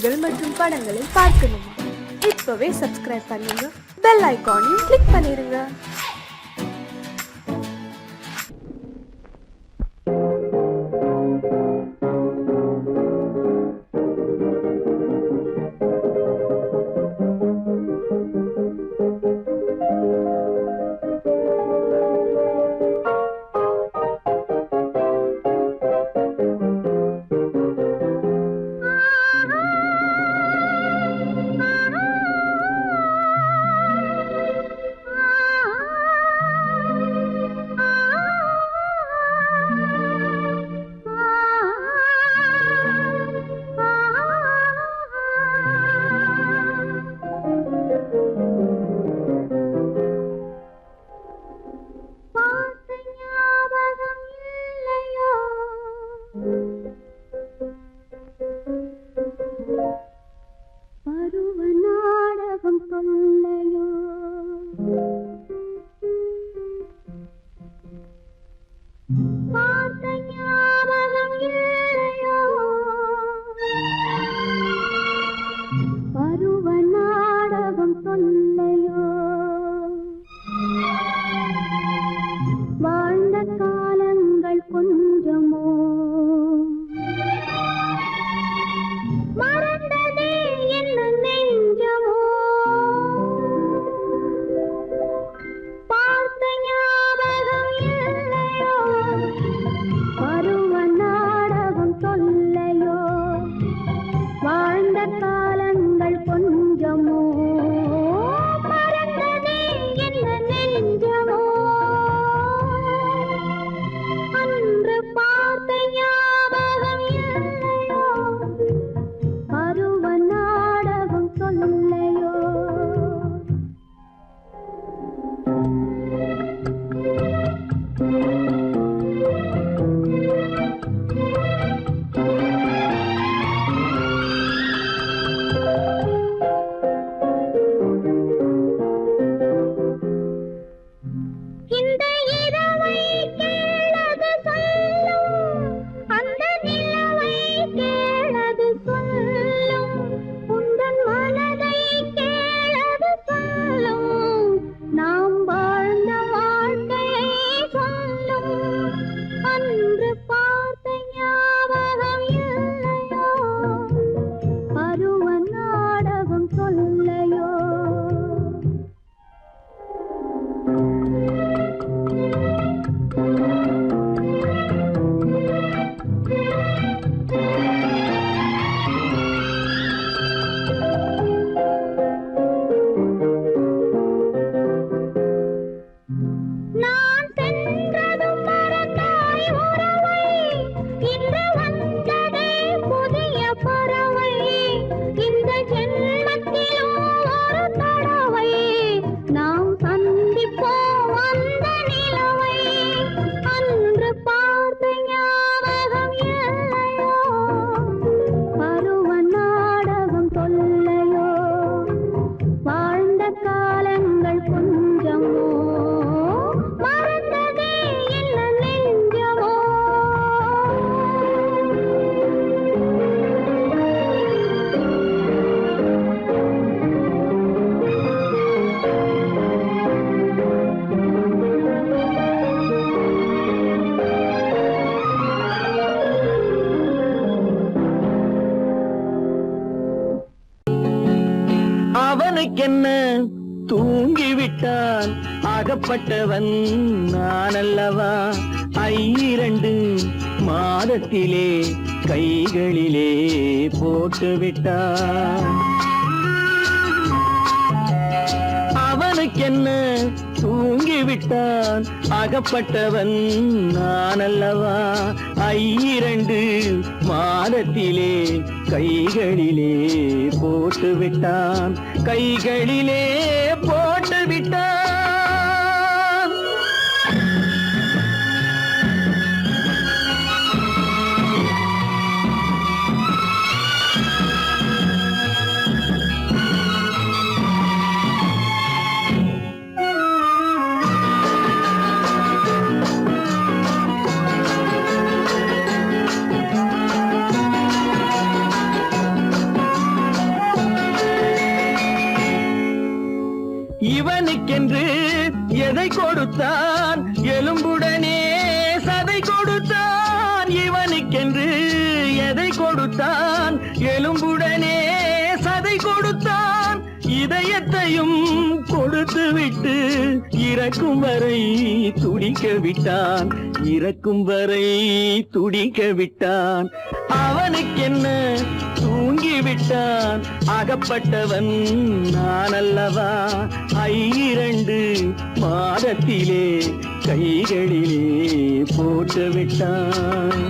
செய்திகள் மற்றும் படங்களை பார்க்கணுமா? இப்பவே சப்ஸ்கிரைப் பண்ணுங்க, பெல் ஐகானையும் கிளிக் பண்ணிருங்க. அவனுக்கென்ன தூங்கிவிட்டான், அகப்பட்டவன் நான் அல்லவா? 2 மாதத்திலே கைகளிலே போட்டுவிட்டான். அவனுக்கென்ன தூங்கிவிட்டான், அகப்பட்டவன் நான் அல்லவா? 2 மாதத்திலே கைகளிலே போட்டுவிட்டான், கைகளிலே போட்டுவிட்டான். கொடுத்தான் எலும்புடனே சதை கொடுத்தான் இவனுக்கென்று எதை கொடுத்தான் எலும்புடனே சதை கொடுத்தான் இதயத்தையும் கொடுத்து விட்டு இறக்கும் வரை துடிக்க விட்டான் இறக்கும் வரை துடிக்க விட்டான் அவனுக்கென்ன தூங்கி விட்டான் அகப்பட்டவன் நான் அல்லவா 2 மாதத்திலே கைகளிலே போட்டு விட்டான்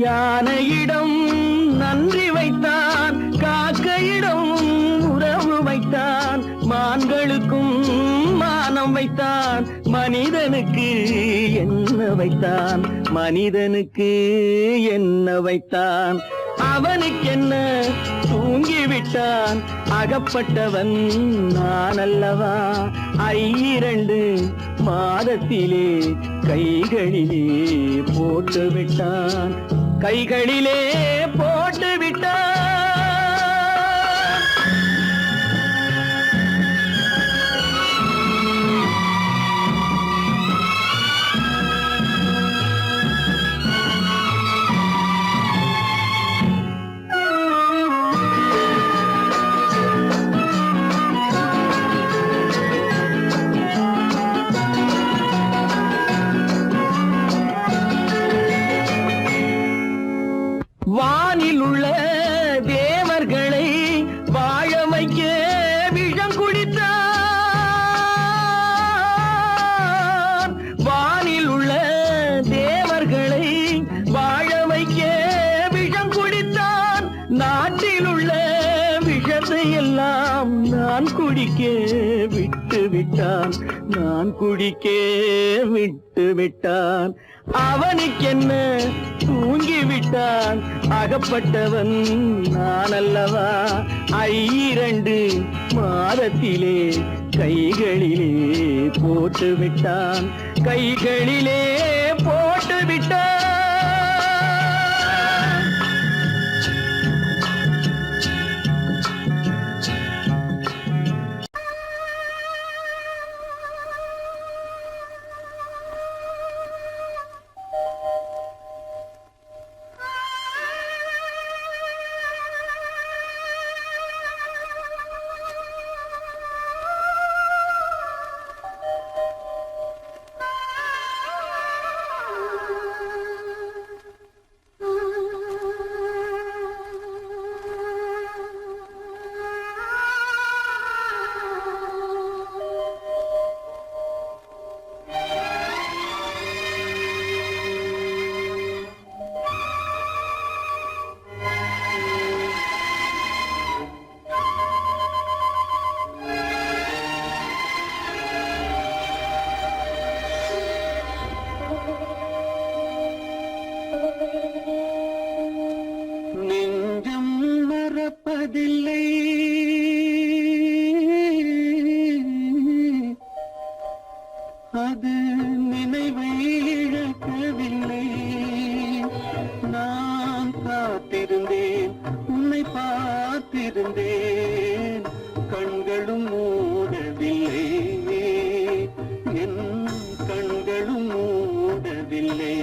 யானையிடம் நன்றி வைத்தான் காக்கையிடம் உறவு வைத்தான் மான்களுக்கும் மானம் வைத்தான் மனிதனுக்கு என்ன வைத்தான் மனிதனுக்கு என்ன வைத்தான் அவனுக்கென்ன தூங்கிவிட்டான் அகப்பட்டவன் நான் அல்லவா 2 மாதத்திலே கைகளிலே போட்டு விட்டான் கைகளிலே போட்டு விட்டான் வானில் உள்ள தேவர்களை வாழ வைக்க விஷம் குடித்தான் வானில் உள்ள தேவர்களை வாழ வைக்க விஷம் குடித்தான் நாட்டில் உள்ள விஷத்தை எல்லாம் நான் குடிக்க விட்டு விட்டான் நான் குடிக்க விட்டு விட்டான் அவனுக்கென்ன தூங்கி விட்டான் அகப்பட்டவன் நான் அல்லவா 2 மாதத்திலே கைகளிலே போட்டு விட்டான் கைகளிலே போட்டு விட்டான் நெஞ்சம் மறப்பதில்லை அது நினைவை இழக்கவில்லை நான் காத்திருந்தேன் உன்னை பார்த்திருந்தேன் கண்களும் மூடவில்லை என் கண்களும் மூடவில்லை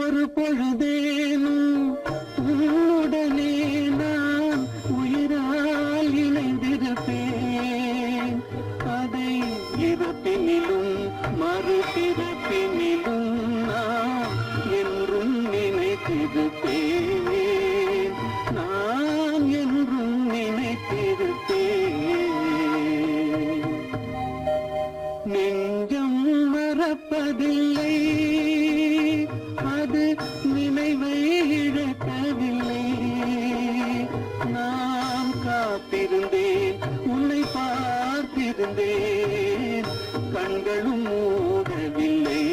ஒரு பொழுதேனும் உன்னுடனே நான் உயிரால் இணைந்திருப்பேன். அதை இருப்பினிலும் மறுபிறப்பினிலும் நான் என்றும் நினைத்திருப்பேன். நான் என்றும் நினைத்திருப்பேன். நெஞ்சம் மறப்பதில்லை, அது நினைவை இழக்கவில்லை. நான் காத்திருந்தேன், உன்னை பார்த்திருந்தேன், கண்களும் மூடவில்லை,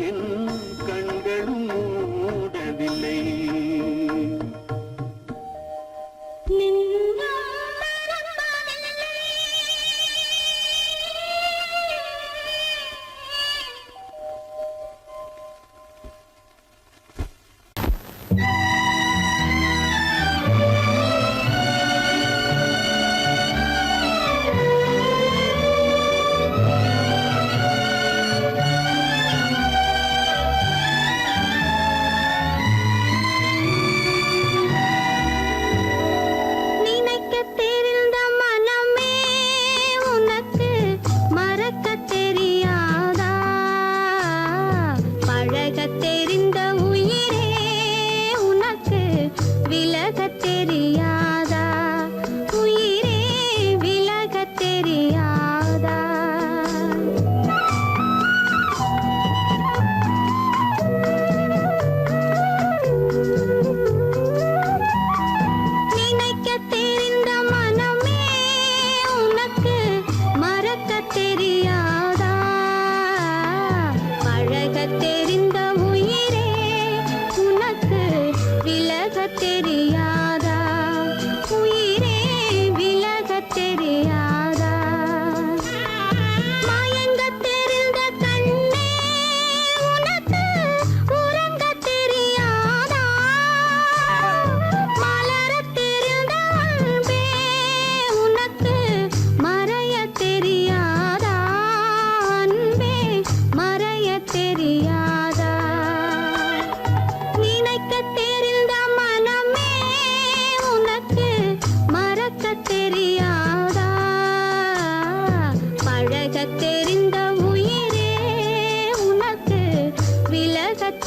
என் கண்களும் மூடவில்லை.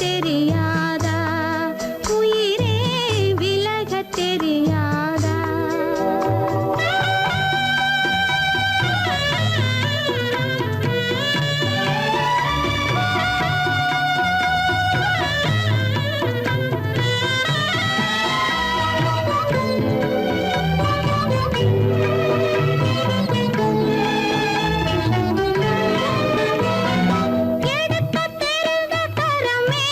தெரியாதா உயிரே விலகத் தெரியாதா. எடுக்க தெரிந்த கரமே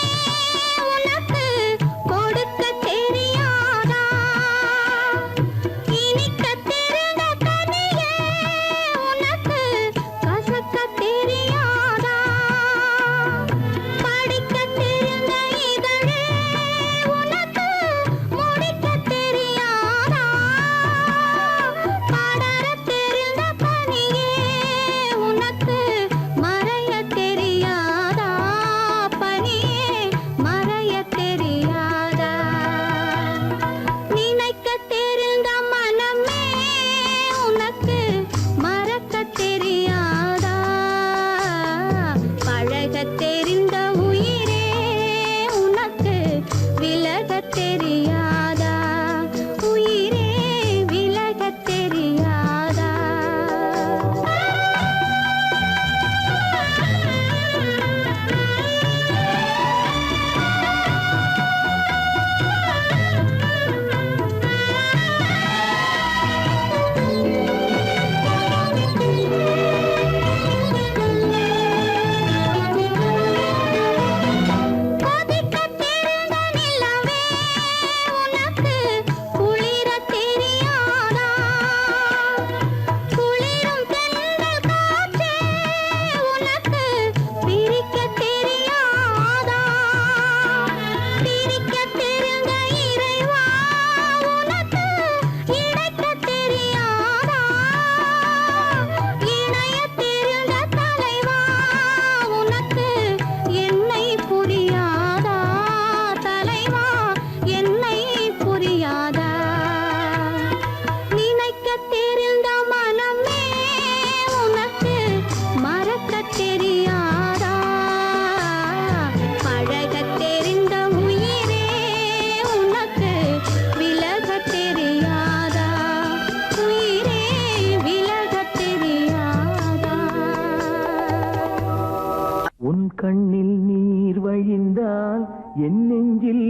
வழிந்தால் என் நெஞ்சில்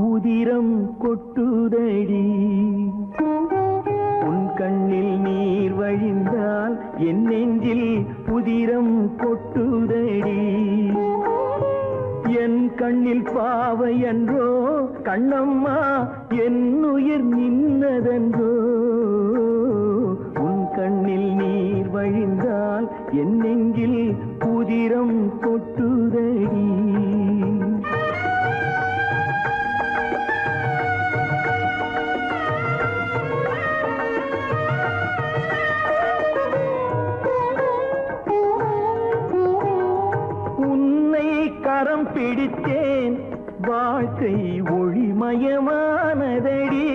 உதிரம் கொட்டுதடி. உன் கண்ணில் நீர் வழிந்தால் என் நெஞ்சில் உதிரம் கொட்டுதடி. என் கண்ணில் பாவை என்றோ கண்ணம்மா என் உயிர் நின்னதென்றோ. உன் கண்ணில் நீர் வழிந்தால் என் நெஞ்சில் உதிரம் கொட்டுதடி. கரம் பிடித்தேன் வாழ்க்கை ஒளிமயமானதடி.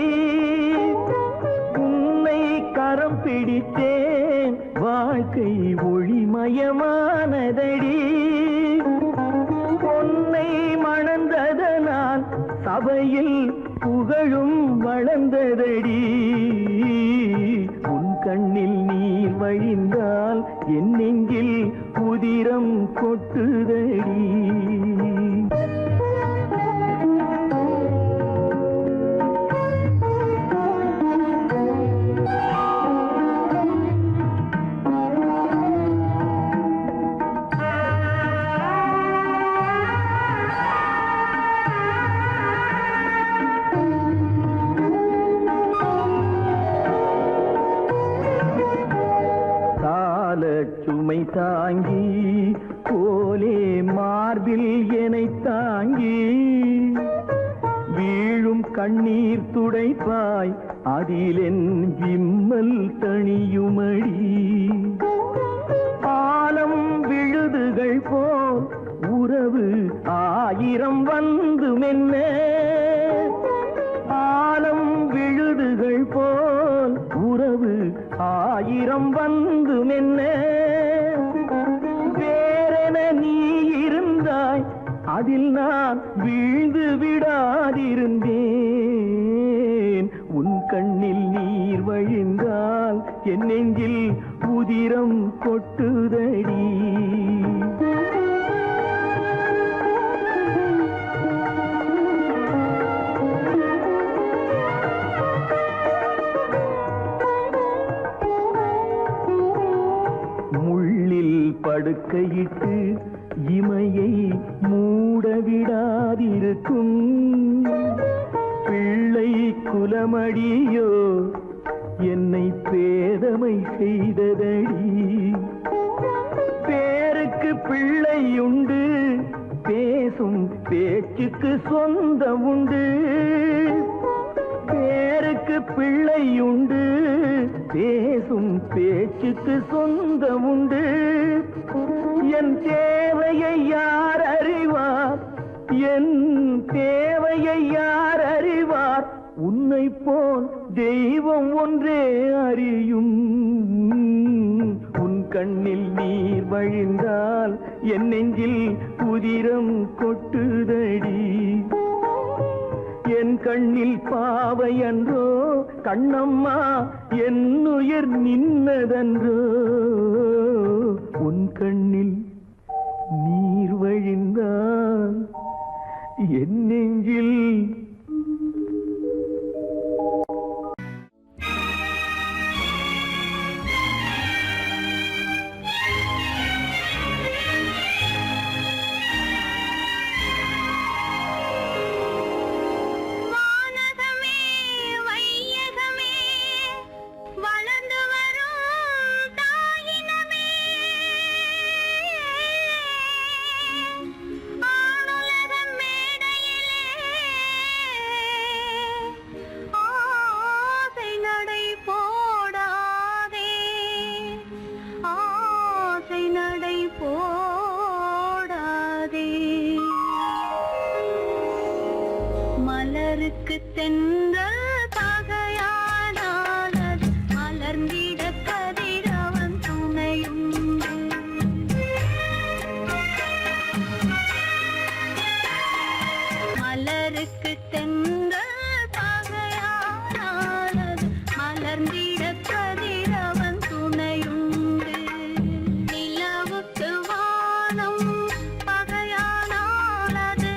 உன்னை கரம் பிடித்தேன் வாழ்க்கை ஒளிமயமானதடி. பொன்னை மணந்ததனால் சபையில் புகழும் வளர்ந்ததடி. உன் கண்ணில் நீர் வழிந்தால் என் நெஞ்சில் உதிரம் கொட்டுதடி. சுமை தாங்கி போலே மார்பில் என்னை தாங்கி வீழும் கண்ணீர் துடைப்பாய் அதில் என் விம்மல் தணியுமடி. ஆலம் விழுதுகள் போல் உறவு ஆயிரம் வந்து மென்ன. ஆலம் விழுதுகள் போல் உறவு ஆயிரம் வந்து மென்ன. வேறென நீ இருந்தாய் அதில் நான் வீழ்ந்து விடாதிருந்தேன். உன் கண்ணில் நீர் வழிந்தால் என் நெஞ்சில் உதிரம் கொட்டுதடி. படுக்கையிட்டு இமையை மூடவிடாதிருக்கும் பிள்ளை குலமடியோ என்னை பேதமை செய்ததடி. பேருக்கு பிள்ளை உண்டு பேசும் பேச்சுக்கு சொந்தம் உண்டு. பேருக்கு பிள்ளை உண்டு பேசும் பேச்சுக்கு சொந்தம் உண்டு. என் தேவையை யார் அறிவார், என் தேவையை யார் அறிவார், உன்னை போல் தெய்வம் ஒன்றே அறியும். உன் கண்ணில் நீர் வழிந்தால் என் நெஞ்சில் உதிரம் கொட்டுதடி. என் கண்ணில் பாவை அன்றோ கண்ணம்மா என் உயிர் நின்னதன்றோ. உன் கண்ணில் நீர் வழிந்தால் என் நெஞ்சில் மலருக்கு தென்றல் பகையானால் அது மலர்ந்திட கதிரவன் துணையுண்டு. மலருக்கு தென்றல் பகையானால் அது மலர்ந்திட கதிரவன் துணையுண்டு. நிலவுக்கு வானம் பகையானால் அது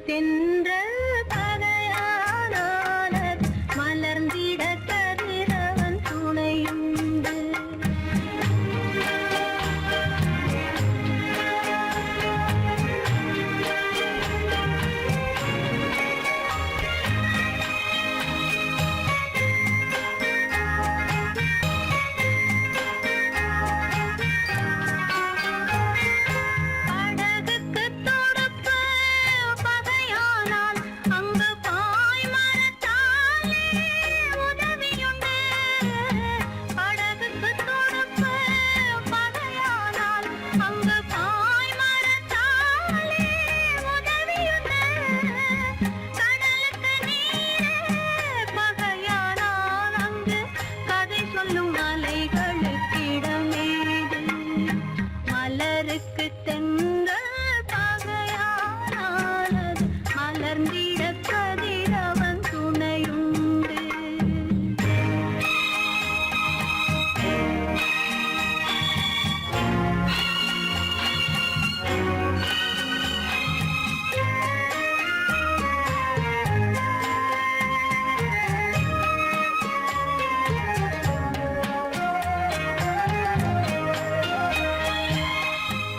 தென்றல் பகையானானது மலர்ந்திட கதிரவன் துணையுண்டு. படகுக்கு தொடுப்பு பகையானால் அங்கு பாய்மரத்தாலே உதவியுண்டு. படகுக்கு தொடுப்பு பகையானால் அங்கு பாய்மரத்தாலே உதவியுண்டு. கடலுக்கு நீரே பகையானால் அங்கு கதை சொல்லும் அலைகளுக்கிடமேது. மலருக்கு தென்றல் பகையானானது மலர்ந்திட கதிரவன் துணையுண்டு.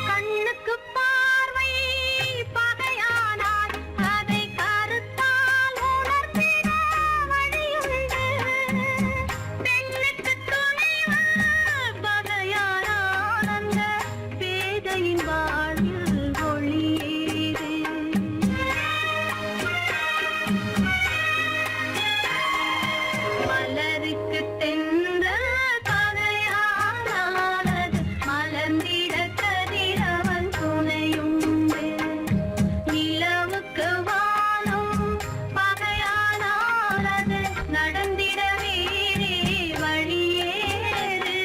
கண்ணுக்கு பார்வை பகையானால் அதை கருத்தால் உணர்த்திட வழியுண்டு. பெண்ணுக்கு துணிவு பகையானால் அந்த பேதையின் வாழ்வில் ஒளியேது. மலருக்கு தென்றல் பகையானானது மலர்ந்திட கதிரவன் துணையுண்டு. நிலவுக்கு வானம் பகையானானது நடந்திட வேறே வழியேது.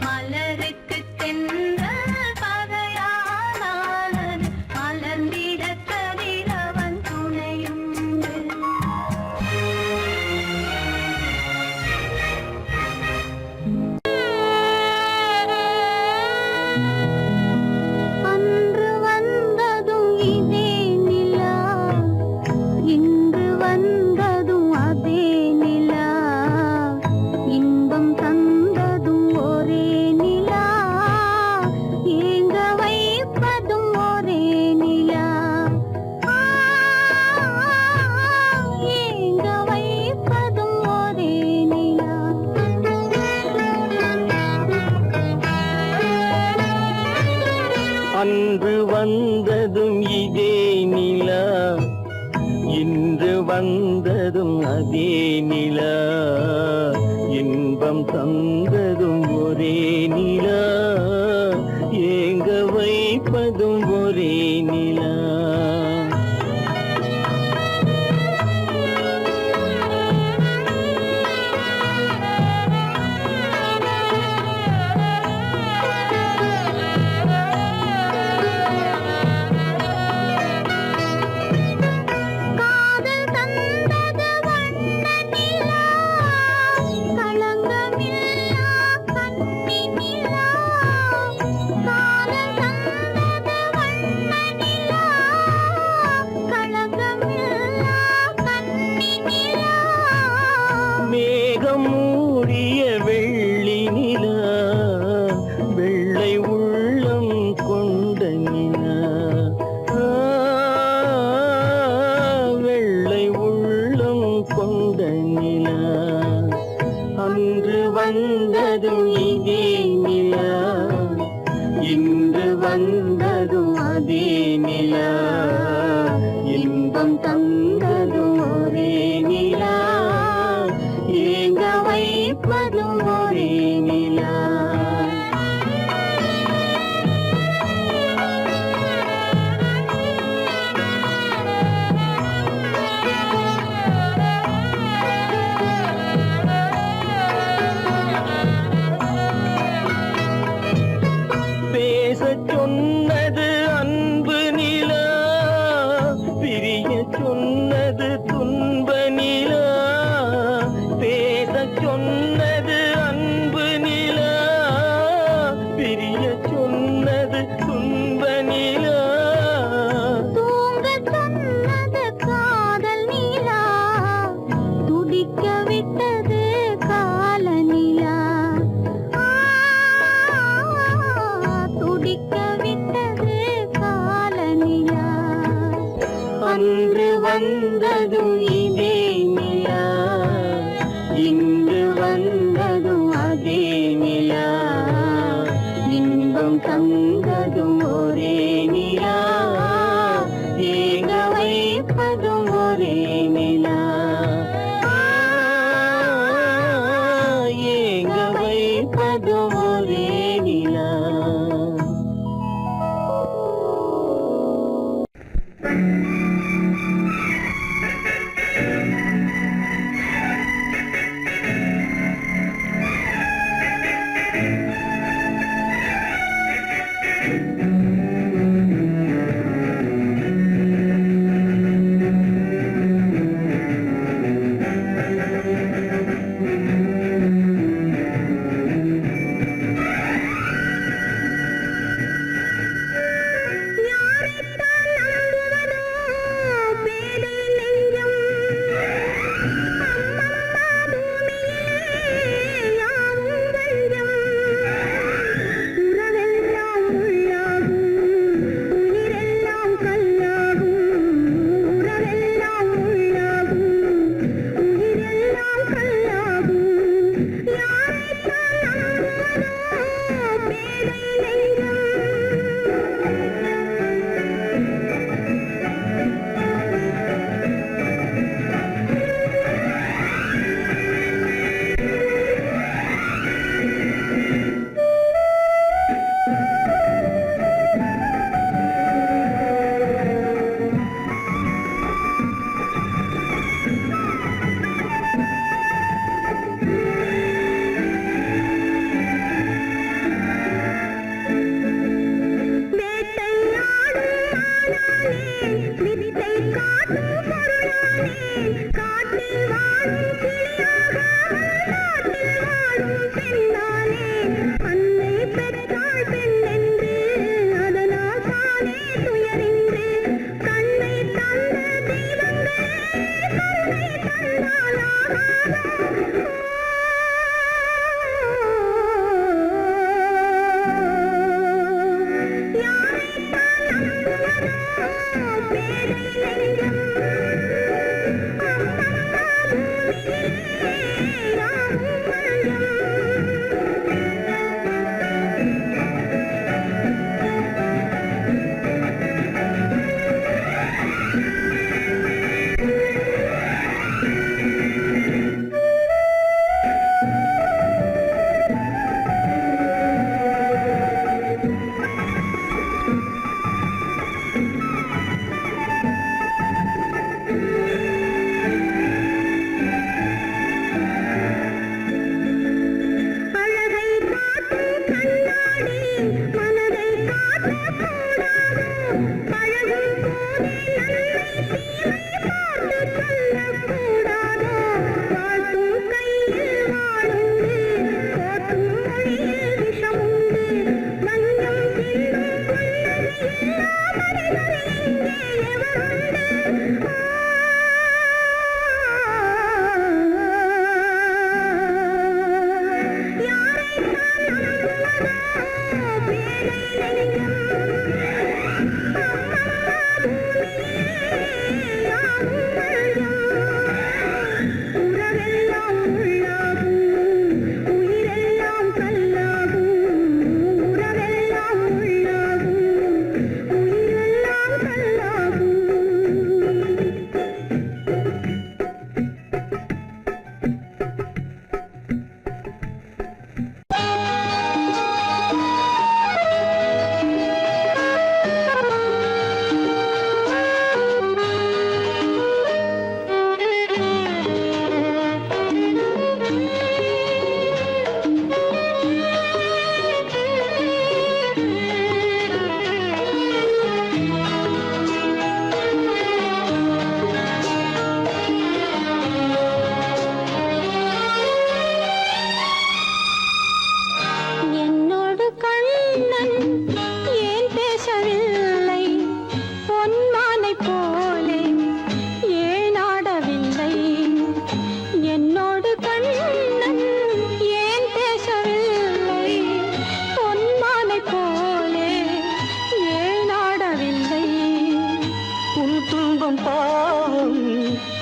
மலருக்கு தென்றல் பகையானானது மலர்ந்திட கதிரவன் துணையுண்டு. அன்று வந்ததும் இதே நிலா, இன்று வந்ததும் அதே நிலா. இன்பம் தந்ததும் ஒரே நிலா, ஏங்க வைப்பதும் ஒரே நிலா. ஏங்க வைப்பதும் ஒரே நிலா. அன்று வந்ததும் இதே நிலா, இன்று வந்ததும் அதே நிலா. இன்பம் தந்ததும் ஒரே நிலா, ஏங்க வைப்பதும் ஒரே நிலா. காதல் தந்தது வண்ண நிலா, களங்கமில்லா கன்னி நிலா. காதல் தந்தது வண்ண நிலா, களங்கமில்லா கன்னி நிலா. மேகம் மூடிய வெள்ளி நிலா, வெள்ளை உள்ளம் கொண்ட நிலா. வெள்ளை உள்ளம் கொண்ட நிலா. அன்று வந்ததும் இதே நிலா, இன்று வந்ததும் அதே நிலா. இன்பம் தந்ததும் ஒரே நிலா, ஏங்க வைப்பதும் ஒரே நிலா. பேசச் சொன்னது அன்பு நிலா, பிரிய சொன்னது வந்ததும் இதே நிலா, இன்று வந்ததும் அதே நிலா, இன்பம் தந்ததும் ஒரே நிலா, ஏங்க வைப்பதும் ஒரே நிலா, ஏங்க வைப்பதும் ஒரே நிலா.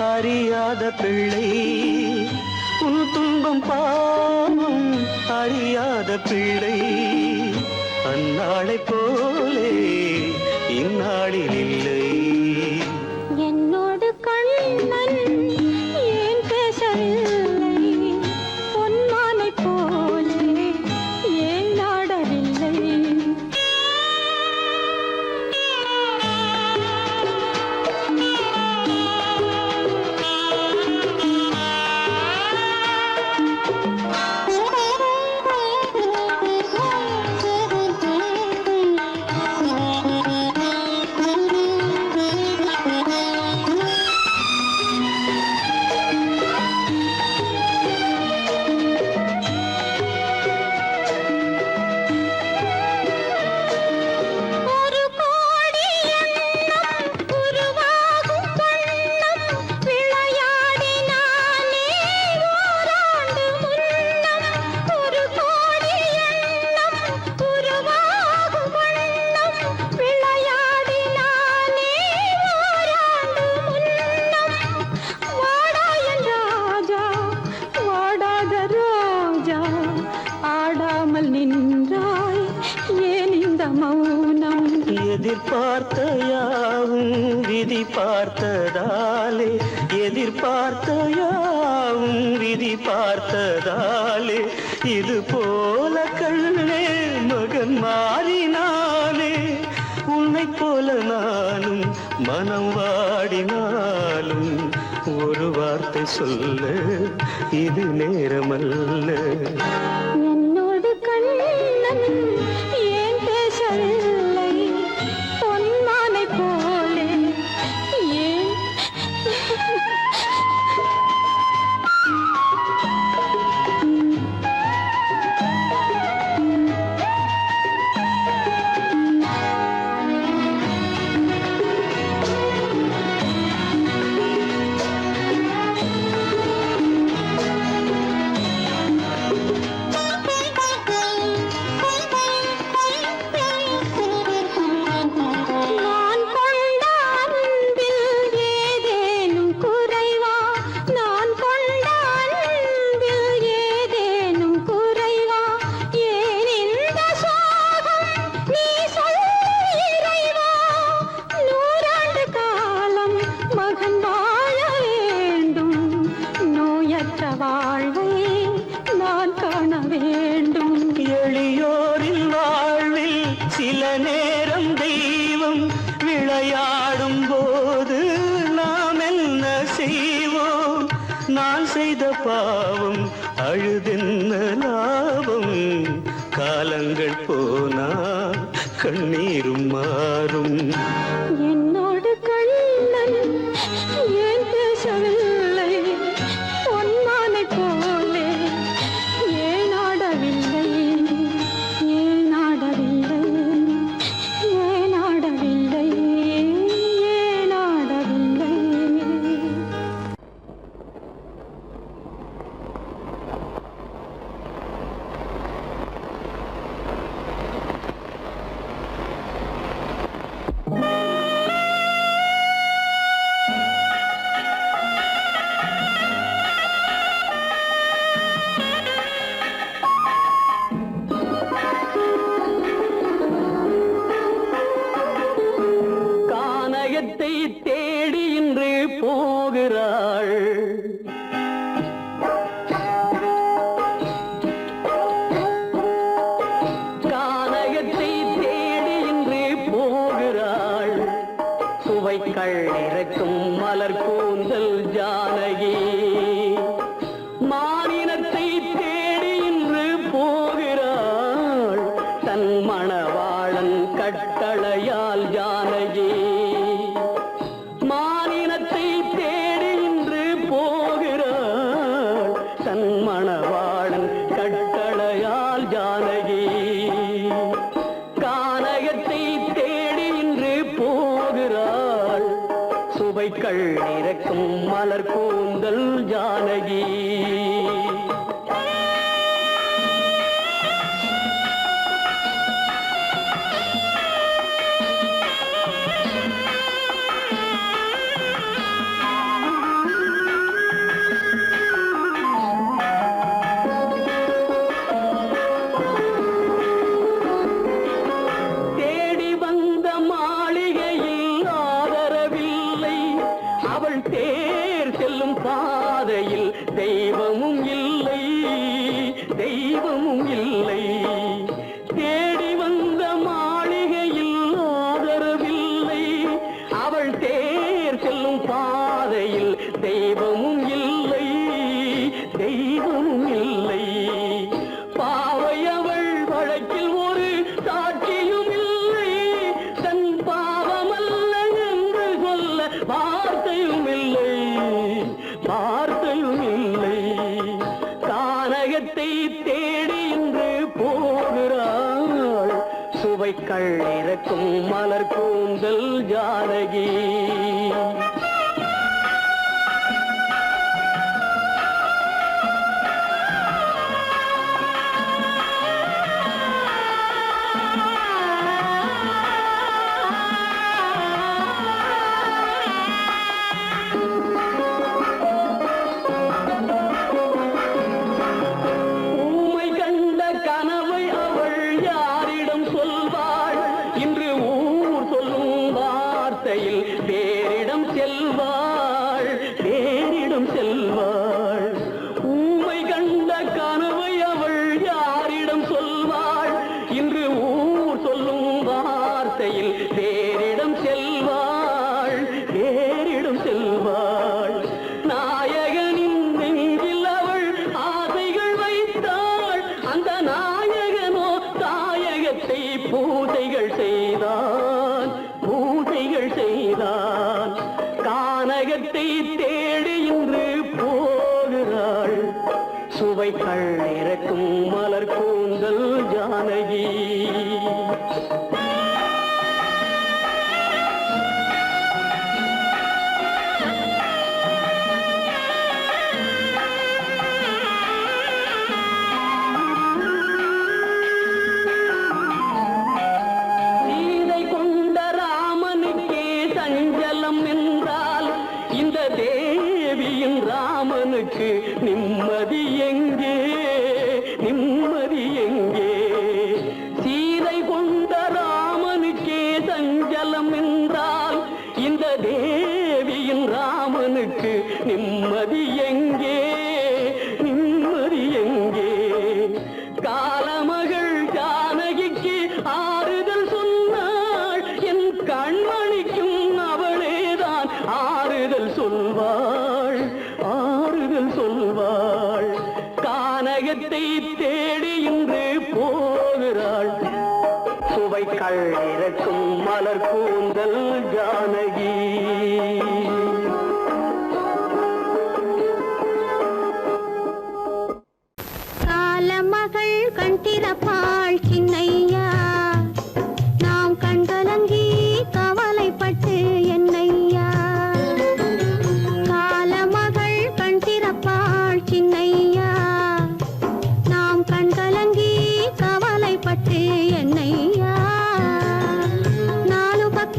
அறியாத பிள்ளை உன் துன்பம் பாவம் அறியாத பிள்ளை அந்நாளைப் போலே இந்நாளில் இல்லை. என்னோடு கண்ணன் ஏன் பேசவில்லை? பொன்மானைப் போலே ஏன் நாடவில்லை? ஒரு கோடி எண்ணம் உருவாகும் வண்ணம் விளையாடினானே ஓராண்டு முன்னம். ஒரு கோடி எண்ணம் உருவாகும் வண்ணம் விளையாடினானே ஓராண்டு முன்னம். வாடா என் ராஜா, வாடாத ரோஜா, ஆடாமல் நின்றாய் ஏன் இந்த மௌனம்? எதிர்பார்த்த யாவும் விதி பார்த்ததாலே, எதிர்பார்த்த யாவும் விதி பார்த்ததாலே, இது போல கண்ணே மகன் மாறினானே. உன்னைப் போல நானும் மனம் வாடினாலும் ஒரு வார்த்தை சொல்ல இது நேரமல்ல. என்னோடு கண்ணன் ஏன் பேசவில்லை? பொன்மானைப் போலே ஏன்? நான் கொண்ட அன்பில் ஏதேனும் குறைவா? நான் கொண்ட அன்பில் ஏதேனும் குறைவா? ஏன் இந்த சோகம் நீ சொல் இறைவா? நூறாண்டு காலம் மகன் வாழ வேண்டும், நோயற்ற வாழ்வை நான் காண வேண்டும். எளியோரின் வாழ்வில் சில நேரம் தெய்வம் விளையாடும் போது நாம் என்ன செய்வோம்? நான் செய்த பாவம் அழுதென்ன லாபம்? காலங்கள் போனா கண்ணீரும் மாறும். என்னோடு கண்ணன் ஏன் பேசவில்லை? பொன்மானைப் போலே ஏன் ஆடவில்லை? ஏன் ஆடவில்லை? ஏன் ஆடவில்லை? ஏன் ஆடவில்லை? கானகத்தை தேடி இன்று போகிறாள். கானகத்தை தேடி இன்று போகிறாள். சுவைக்கள் இறக்கும் மலர் கூந்தல் ஜானகி. மானினத்தை தேடி இன்று போகிறாள். தன் மணவாளன் கட்டளையால் ஜானகி. மானினத்தை தேடி இன்று போகிறாள். தன் மணவாளன் கட்டளையால் ஜானகி. கானகத்தை தேடி இன்று போகிறாள். சுவைக்கள் இறக்கும் மலர் கூந்தல் ஜானகி. பாதையில் தெய்வமும் இல்லை, தெய்வமும் இல்லை. தேடி வந்த மாளிகையில் ஆதரவில்லை, அவள் தேர் செல்லும் பாதையில் தெய்வமும் இல்லை, தெய்வமும் இல்லை. பாவை அவள் வழக்கில் ஒரு சாட்சியும் இல்லை, தன் பாவமல்ல என்று சொல்ல வார்த்தையும் இல்லை, வார்த்தையும் இல்லை. கானகத்தை தேடி இன்று போகிறாள், சுவைக்கள் இறக்கும் மலர் கூந்தல் ஜானகி. வேறிடம் செல்வாள், வேறிடம் செல்வாள். ஊமை கண்ட கனவை அவள் யாரிடம் சொல்வாள், இன்று ஊர் சொல்லும் வார்த்தையில் வேறிடம் செல்வாள், வேறிடம் செல்வாள். நாயகனின் நெஞ்சில் அவள் ஆசைகள் வைத்தாள், அந்த நாயகனோ தாயகத்தை பூசைகள் செய்தான், பூசைகள் செய்தான். கானகத்தை தேடி இன்று போகிறாள், சுவைக்கள் இறக்கும் மலர் கூந்தல் ஜானகி. இந்த தேவியின் ராமனுக்கு நிம்மதி எங்கே, நிம்மதி எங்கே? சீதை கொண்ட ராமனுக்கே சஞ்சலம் என்றால் இந்த தேவியின் ராமனுக்கு நிம்மதி எங்கே, நிம்மதி எங்கே? காலமகள் ஜானகிக்கு ஆறுதல் சொன்னாள், என் கண்மணிக்கும் அவளேதான் ஆறுதல் சொல்வாள், ஆறுதல் சொல்வாள். கானகத்தை தேடி இன்று போகிறாள், சுவைக்கள் இறக்கும் மலர் கூந்தல் ஜானகி. காலமகள் கண் திறப்பாள் சின்னையா, நாம் கண்கலங்கி கவலைப்பட்டு என்னையா. காலமகள் கண் திறப்பாள் சின்னையா, நாம் கண்கலங்கி கவலைப்பட்டு என்னையா. நாலு பக்கம்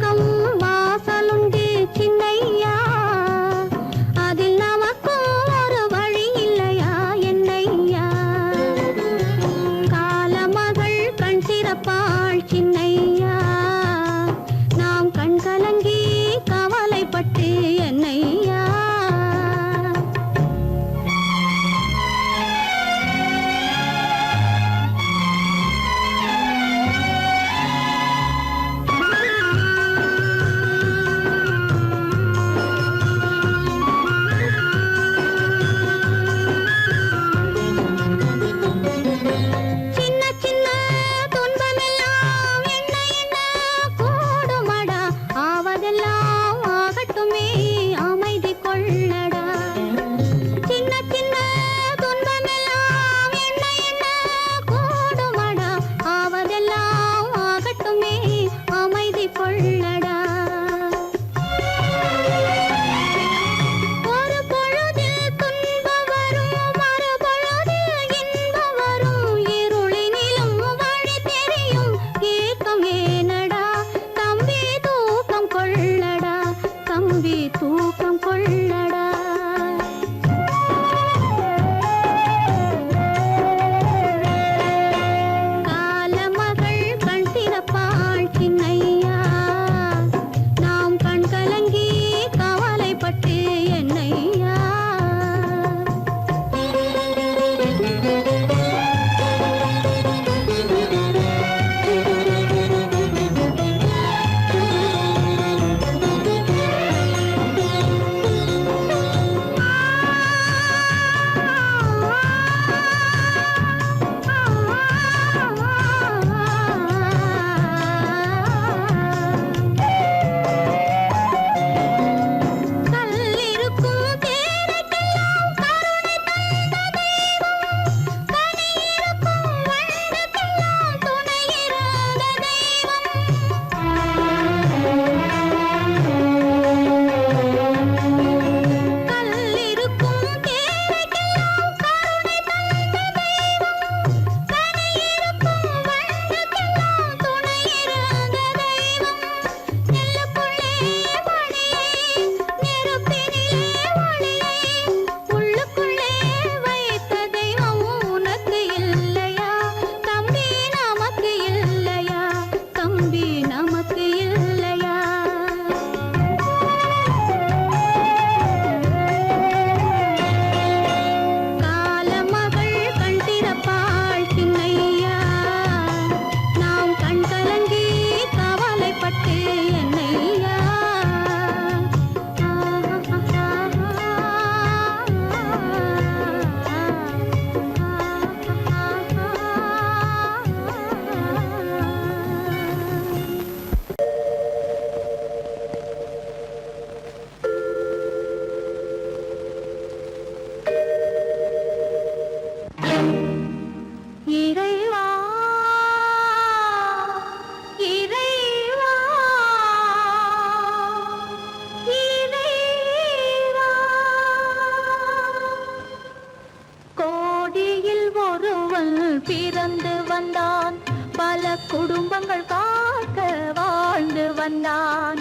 பிறந்து வந்தான். பல குடும்பங்கள் காக்க வாழ்ந்து வந்தான்.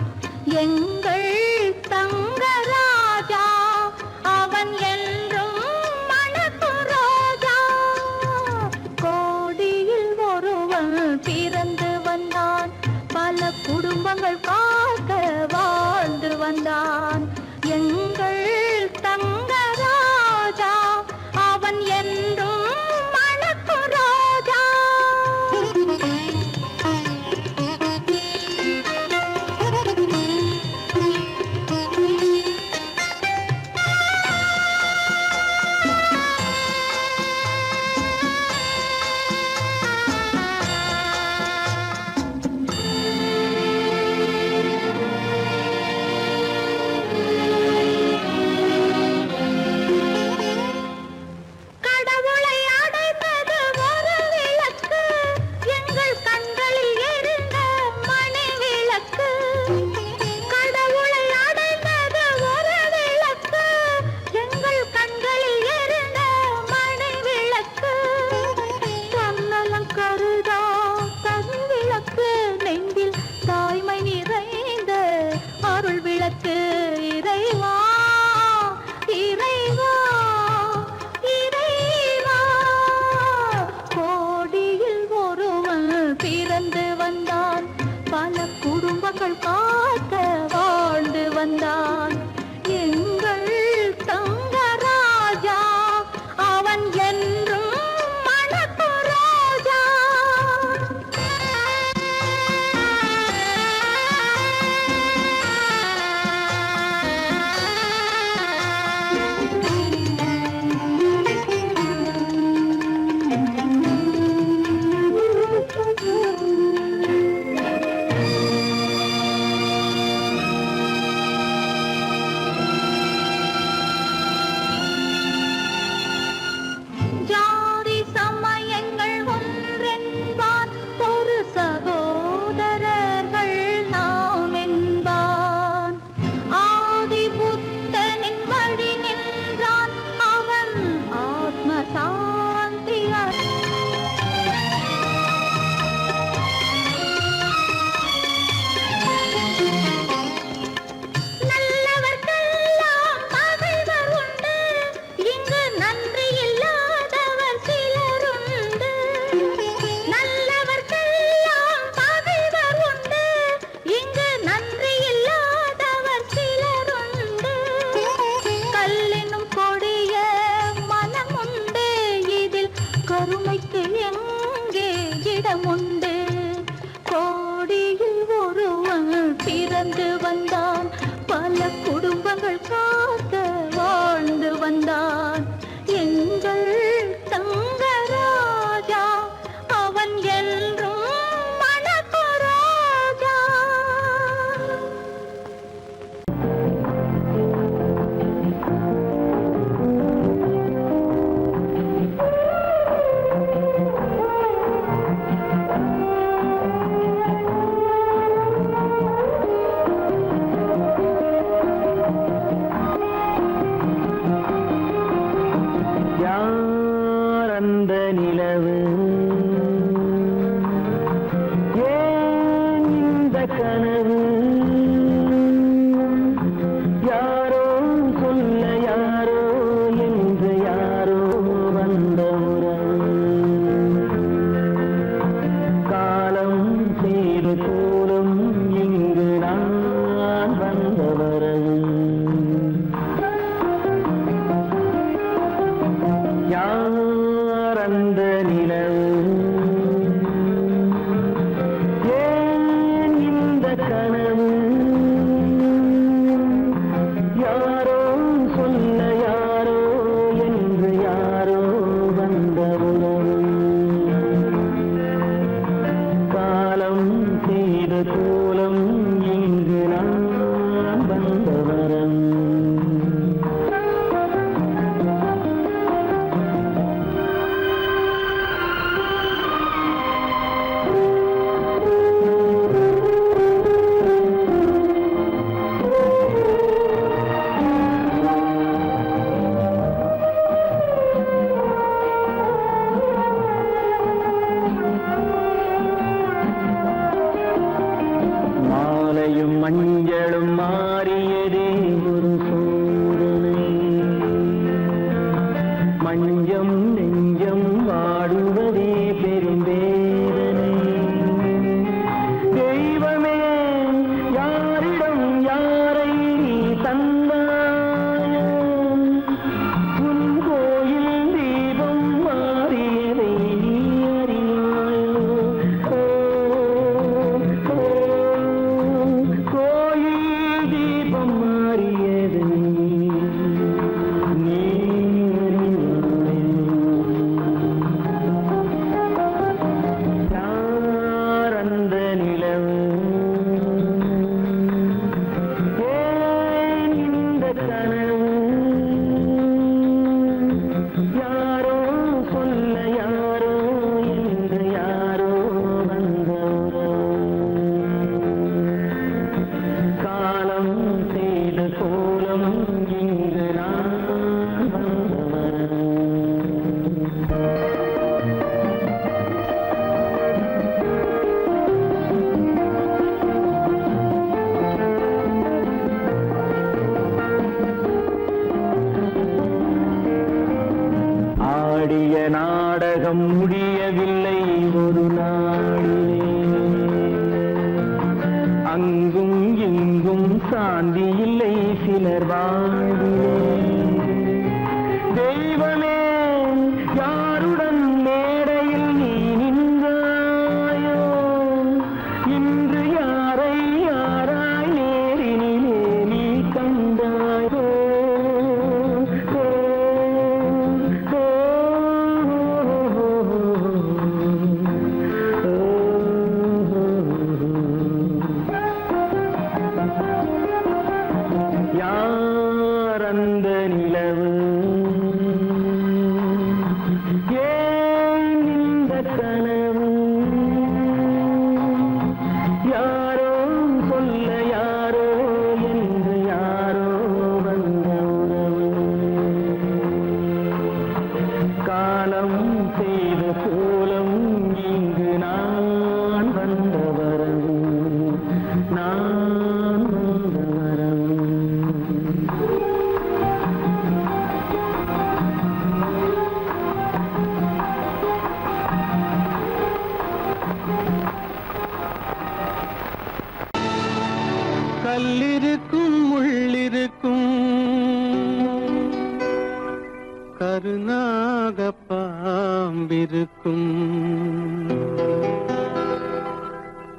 எங்கள் தங்கராஜா அவன் என்றும் மணக்கு ரோஜா. கோடியில் ஒருவன் பிறந்து வந்தான். பல குடும்பங்கள் காக்க வாழ்ந்து வந்தான். எங்கள் தங்கராஜா அவன் என்றும் மணக்கு ரோஜா. கடவுளை அடைந்தது ஒரு விளக்கு, எங்கள் கண்களில் எரிந்த மணி விளக்கு. கடவுளை அடைந்தது ஒரு விளக்கு, எங்கள் கண்களில் எரிந்த மணி விளக்கு. தன்னலம் கருதா தன் விளக்கு, நெஞ்சில் தாய்மை நிறைந்த அருள் விளக்கு. இறைவா இறைவா இறைவா. கோடியில் ஒருவன் பிறந்து வந்தான். பல குடும்பங்கள் காக்க வாழ்ந்து வந்தான். எங்கள் தங்கராஜா அவன் என்றும் மணக்கு ரோஜா. ஜாதி சமயங்கள் ஒன்றென்பான், ஒரு சகோதரர்கள் நாம் என்பான். ஆதி புத்தனின் வழி நின்றான், அவன் ஆத்ம சாந்தி நல்லவர்க்கெல்லாம் பகைவர் உண்டு, இங்கு நன்றி இல்லாதவர் சிலருண்டு. நல்லவர்க்கெல்லாம் பகைவர் உண்டு, இங்கு நன்றி இல்லாதவர் சிலருண்டு. கல்லினும் கொடிய மனமுண்டு, இதில் கருமைக்கு எங்கே இடமுண்டு. கோடியில் ஒருவன் பிறந்து வந்தான். பல குடும்பங்கள் காக்க வாழ்ந்து வந்தான். எங்கள் தங்கராஜா அவன் என்றும் மணக்கு ரோஜா. யார் அந்த நிலவு, ஏன் இந்த கனவு, யாரோ சொல்ல யாரோ என்று யாரோ வந்த உறவு. காலம் செய்து கூறும் இங்கு நான் வந்த வரவு. யார் அந்த நிலவு, ஏன் இந்த கனவு, யாரோ சொல்ல யாரோ என்று யாரோ வந்த உறவு. காலம் செய்த கோலம் இங்கு நான் வந்த வரவு. உலகம் முடியவில்லை ஒரு நாளிலே. அங்கும் இங்கும் சாந்தி இல்லை சிலர் வாழ்விலே. தெய்வமே யாருடன் மேடையில் நீ நின்றாயோ, இன்று யாரை யாராய் நேரினிலே நீ கண்டாயோ. யார் அந்த நிலவு, ஏன் இந்த கனவு, யாரோ சொல்ல யாரோ என்று யாரோ வந்த உறவு. காலம் செய்த கோலம் இங்கு நான் வந்த வரவு, நான் வந்த வரவு. கல்லிருக்கும் முள்ளிருக்கும் கருநாக பாம்பிருக்கும்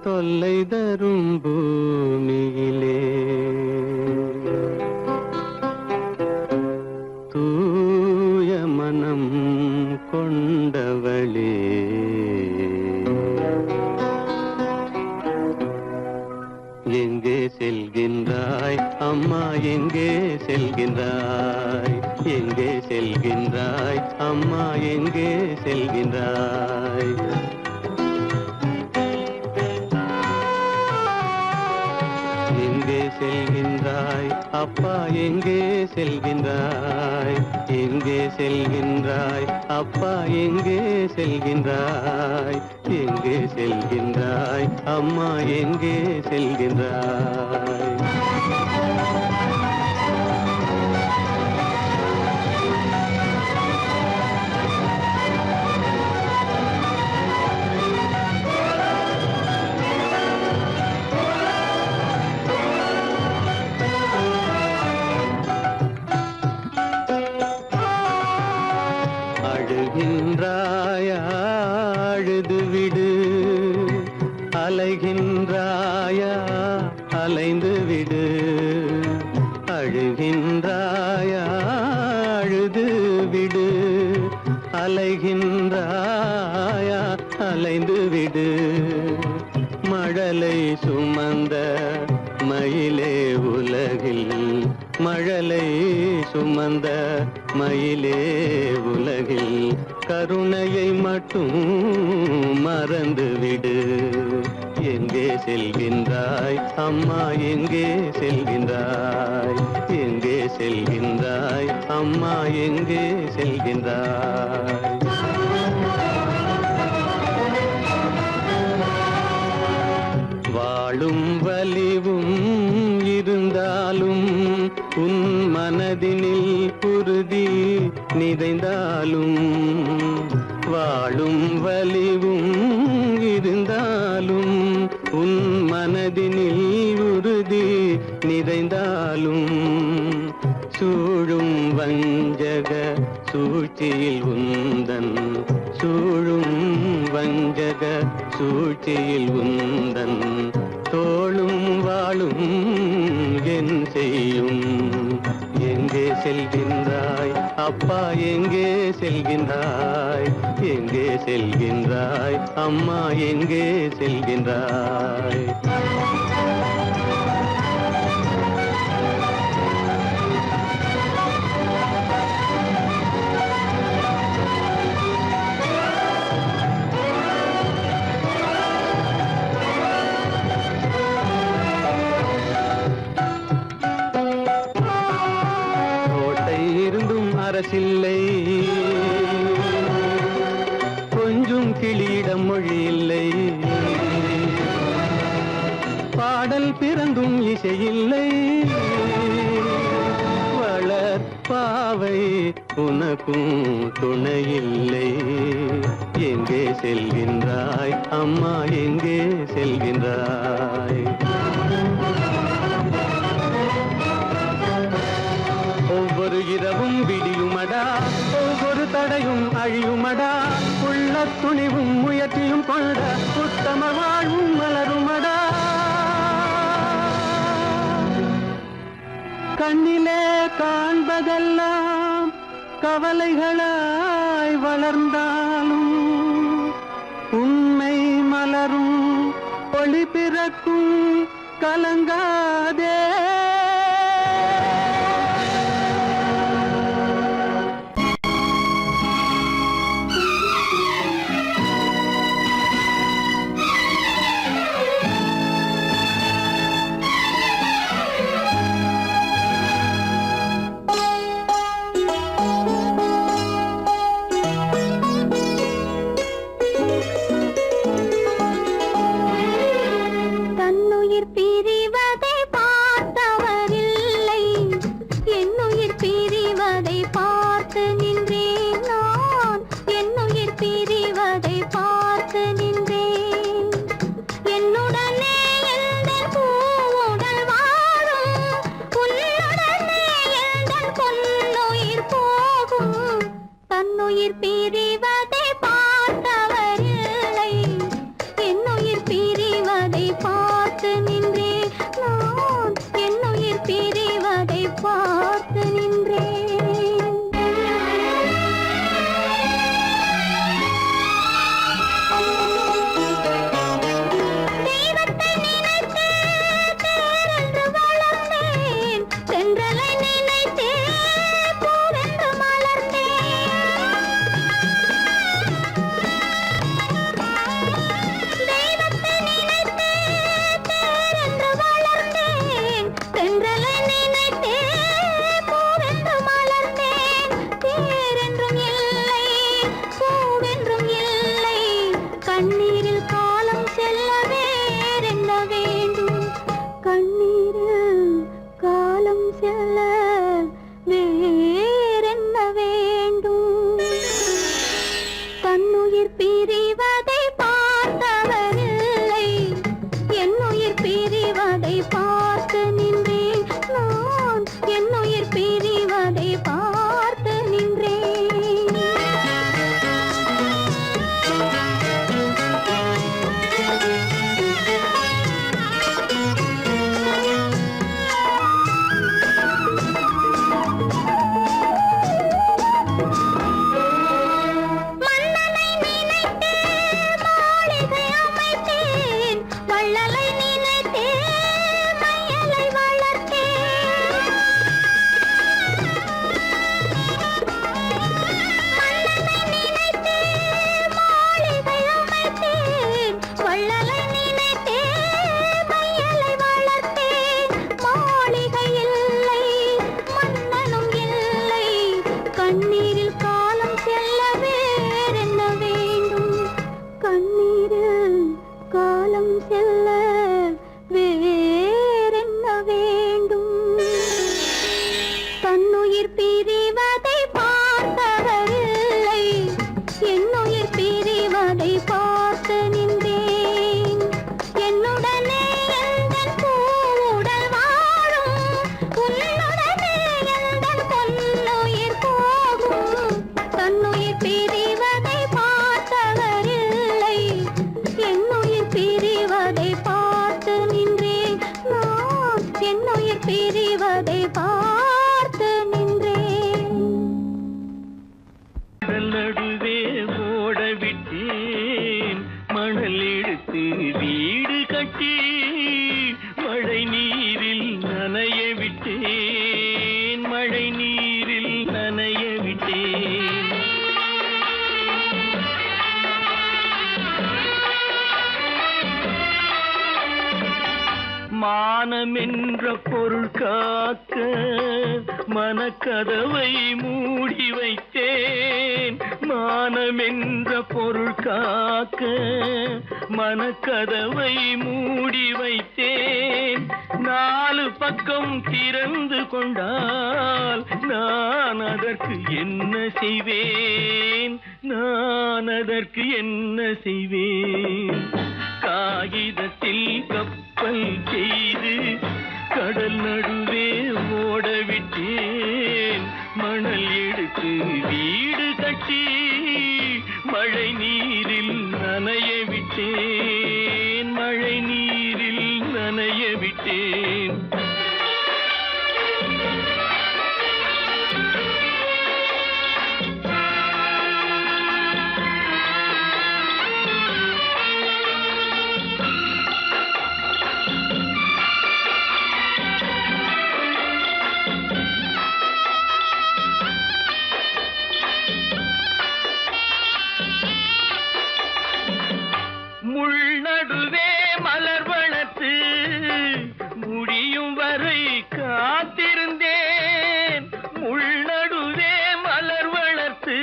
தொல்லை தரும் பூமியிலே தூய மனம் கொண்டவளே. எங்கே செல்கின்றாய் அம்மா, எங்கே செல்கின்றாய், எங்கே செல்கின்றாய் அம்மா, எங்கே செல்கின்றாய். எங்கே செல்கின்றாய் அப்பா, எங்கே செல்கின்றாய், எங்கே செல்கின்றாய் அப்பா, எங்கே செல்கின்றாய், எங்கே செல்கின்றாய் அம்மா, எங்கே செல்கின்றாய். அழுகின்றாயா அழுது விடு, அலைகின்றாயா அலைந்து விடு. அழுகின்றாயா அழுது விடு, அலைகின்றாயா அலைந்து விடு. மழலை சுமந்த மயிலே உலகில், மழலை சுமந்த மயிலே உலகில் கருணையை மட்டும் மறந்துவிடு. எங்கே செல்கின்றாய் அம்மா, எங்கே செல்கின்றாய், எங்கே செல்கின்றாய் அம்மா, எங்கே செல்கின்றாய். வாழும் வலிவும் இருந்தாலும் உன் மனதினில் உறுதி நிறைந்தாலும், வாழும் வலிவும் இருந்தாலும் உன் மனதினில் உறுதி நிறைந்தாலும், சூழும் வஞ்சக சூழ்ச்சியில் உந்தன், சூழும் வஞ்சக சூழ்ச்சியில் உந்தன் தோளும் வாழும் என் செய்யும். எங்கே செல்கின்றாய் அப்பா, எங்கே செல்கின்றாய், எங்கே செல்கின்றாய் அம்மா, எங்கே செல்கின்றாய். அரசில்லை, கொஞ்சம் கிளியிடம் மொழி இல்லை. பாடல் பிறந்தும் இசையில்லை, வளர் பாவை உனக்கும் துணையில்லை. எங்கே செல்கின்றாய் அம்மா, எங்கே செல்கின்றாய்? ஒவ்வொரு இரவும் விடியுமடா, ஒவ்வொரு தடையும் அழியுமடா, உள்ள துணிவும் முயற்சியும் கொண்ட உத்தம வாழ்வும் மலருமடா. கண்ணிலே காண்பதெல்லாம் கவலைகளாய் வளர்ந்தாலும் உண்மை மலரும், ஒளி பிறக்கும், கலங்காதே. மானமென்ற பொருள் காக்க மனக்கதவை மூடி வைத்தேன். மானமென்ற பொருள் காக்க மனக்கதவை மூடி வைத்தேன். 4 பக்கம் திறந்து கொண்டால் நான் அதற்கு என்ன செய்வேன்? நான் அதற்கு என்ன செய்வேன்? காகிதத்தில் கப்பல் செய்து கடல் நடுவே ஓடவிட்டேன். மணல் எடுத்து வீடு கட்டி மழை நீரில் நனைய விட்டேன். மழை நீரில் நனைய விட்டேன். முள்நடுவே மலர் வளர்த்து முடியும் வரை காத்திருந்தேன். முள்நடுவே மலர் வளர்த்து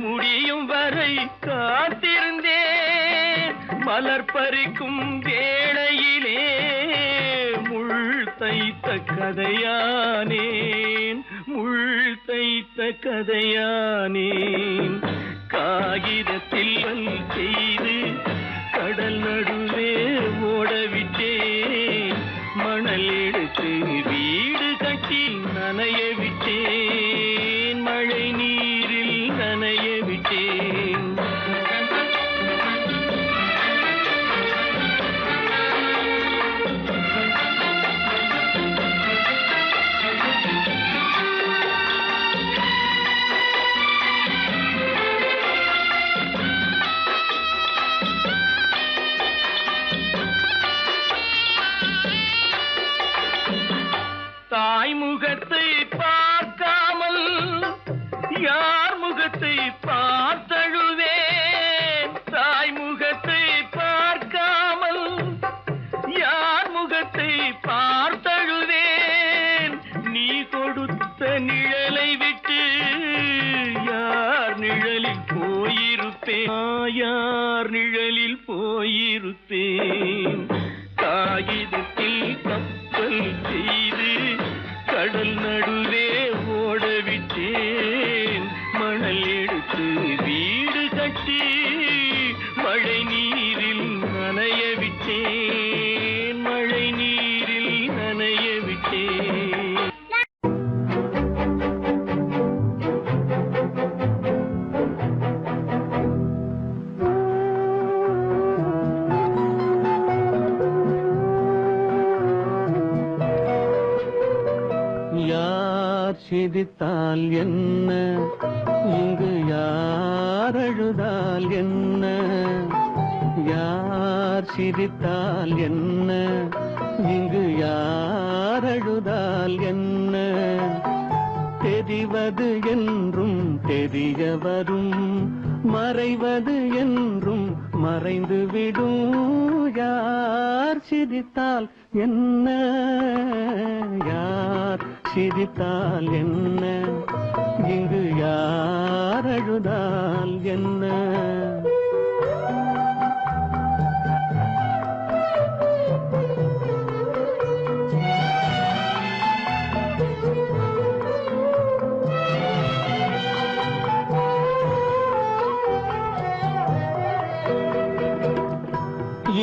முடியும் வரை காத்திருந்தேன். மலர் பறிக்கும் வேளையிலே முள் தைத்த கதையானேன். முள் தைத்த கதையானேன். காகிதத்தில் செய்து கடல் நடுவே ஓடவிட்டேன். மணல் எடுத்து வீடு கட்டி நனைய விட்டேன். மழை நீரில் நனைய விட்டேன். தாய்முகத்தை பார்க்காமல் யார் முகத்தை பார்த்தழுவேன். தாய்முகத்தை பார்க்காமல் யார் முகத்தை பார்த்தழுவேன். நீ கொடுத்த நிழலை விட்டு யார் நிழலில் போயிருப்பேன். யார் நிழலில் போயிருப்பேன். காகிதத்தில் கப்பல் செய்து கடல் நடுவே ஓடவிட்டேன். மணல் எடுத்து வீடு கட்டி மழை நீரில் நனைய விட்டேன். மழை நீரில் நனைய விட்டேன். யார் சிரித்தால் என்ன, இங்கு யார் அழுதால் என்ன? யார் சிரித்தால் என்ன, இங்கு யார் அழுதால் என்ன? தெரிவது என்றும் தெரிய வரும், மறைவது என்றும் மறைந்து விடும். யார் சிரித்தால் என்ன, யார் சிரித்தால் என்ன, இங்கு யார் அழுதால் என்ன?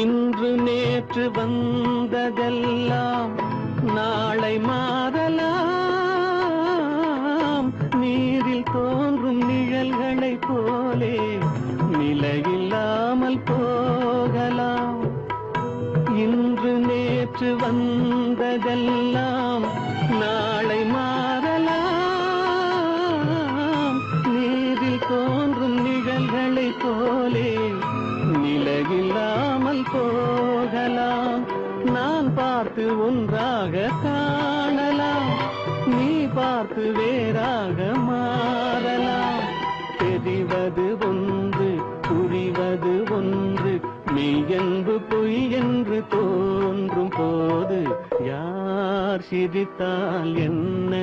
இன்று நேற்று வந்ததெல்லாம் நாளை மாறலாம். நீரில் தோன்றும் நிழல்களைப் போலே நிலையில்லாமல் போகலாம். இன்று நேற்று வந்ததெல்லாம் நாளை மாறலாம். நீரில் தோன்றும் நிழல்களைப் போலே நிலையில்லாமல் போகலாம். நான் பார்த்து ஒன்றாக காணலாம், நீ பார்த்து வேறாக மாறலாம். தெரிவது ஒன்று, புரிவது ஒன்று, மெய்யென்பு பொய் என்று தோன்றும் போது யார் சிரித்தால் என்ன,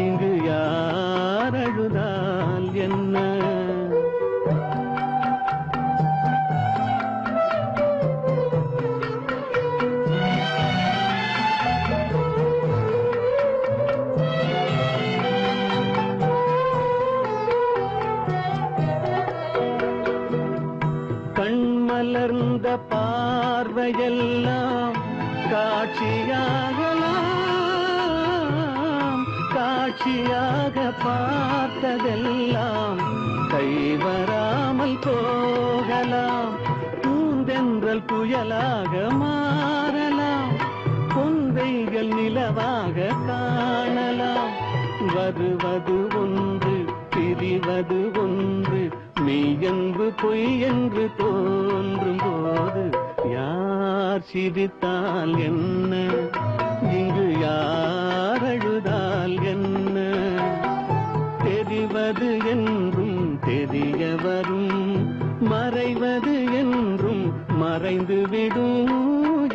இங்கு யார் அழுதால் என்ன? இவையெல்லாம் காட்சியாகலாம், காட்சியாக பார்த்ததெல்லாம் கைவராமல் போகலாம். பூந்தென்றல் புயலாக மாறலாம், பொந்தைகள் நிலவாக காணலாம். வருவது ஒன்று பிரிவது ஒன்று, மெய்யென்று பொய் என்று தோன்றும் போது யார் சிரித்தால் என்ன, இங்கு யார் அழுதால் என்ன? தெரிவது என்றும் தெரிய வரும், மறைவது என்றும் மறைந்து விடும்.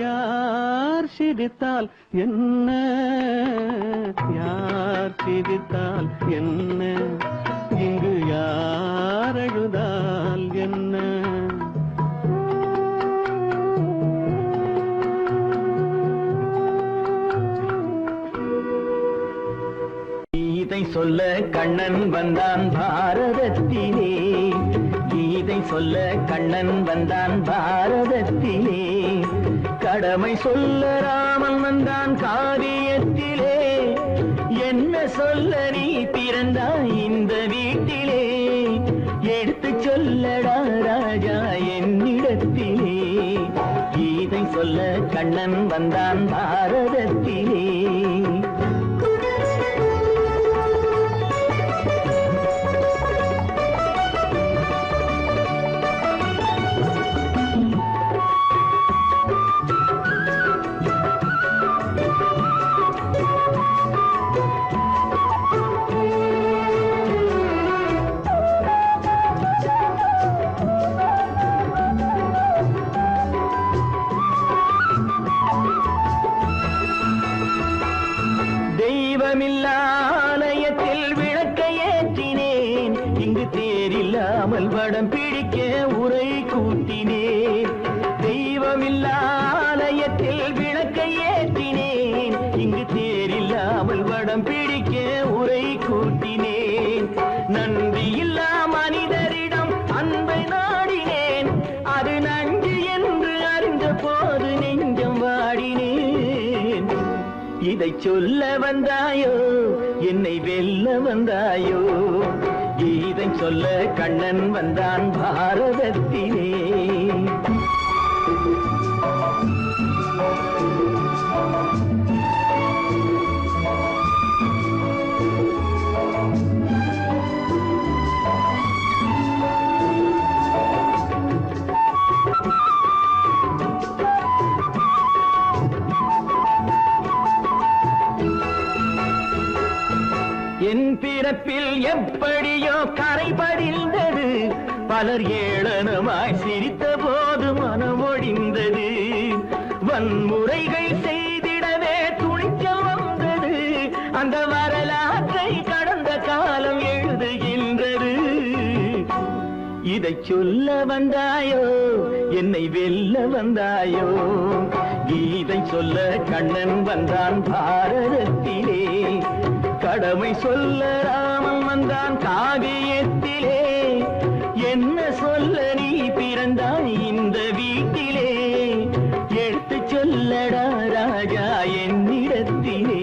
யார் சிரித்தால் என்ன, யார் சிரித்தால் என்ன, இங்கு யார் அழுதால் என்ன? கீதை சொல்ல கண்ணன் வந்தான் பாரதத்திலே, கீதை சொல்ல கண்ணன் வந்தான் பாரதத்திலே. கடமை சொல்ல ராமன் வந்தான் காரியத்திலே. என்ன சொல்ல நீ பிறந்தாய் இந்த வீட்டிலே, எடுத்து சொல்லடா ராஜா என்னிடத்திலே. கீதை சொல்ல கண்ணன் வந்தான் பாரதத்திலே. ஆலயத்தில் விளக்கை ஏற்றினேன், இங்கு தேரில்லாமல் வடம் பிடிக்க உரை கூட்டினேன். தெய்வமில்லா ஆலயத்தில் விளக்கை ஏற்றினேன், இங்கு தேரில்லாமல் வடம் பிடிக்க உரை கூட்டினேன். நன்றியில்லா மனிதரிடம் அன்பை நாடினேன், அது நன்றி என்று அறிந்த போது நெஞ்சம் வாடினேன். இதை சொல்ல வந்தாயோ, என்னை வெல்ல வந்தாயோ? கீதை சொல்ல கண்ணன் வந்தான் பாரதத்திலே. என் பிறப்பில் எப்படியோ கரை படிந்தது, பலர் ஏளனமாய் சிரித்த போது மனம் ஒழிந்தது. வன்முறைகள் செய்திடவே துணிச்சல் வந்தது, அந்த வரலாற்றை கடந்த காலம் எழுதுகின்றது. இதை சொல்ல வந்தாயோ, என்னை வெல்ல வந்தாயோ? கீதை சொல்ல கண்ணன் வந்தான் பாரதத்திலே. கடமை சொல்ல ராமன் வந்தான் காவியத்திலே. என்ன சொல்ல நீ பிறந்தாய் இந்த வீட்டிலே, எடுத்து சொல்லடா ராஜா என்னிடத்திலே.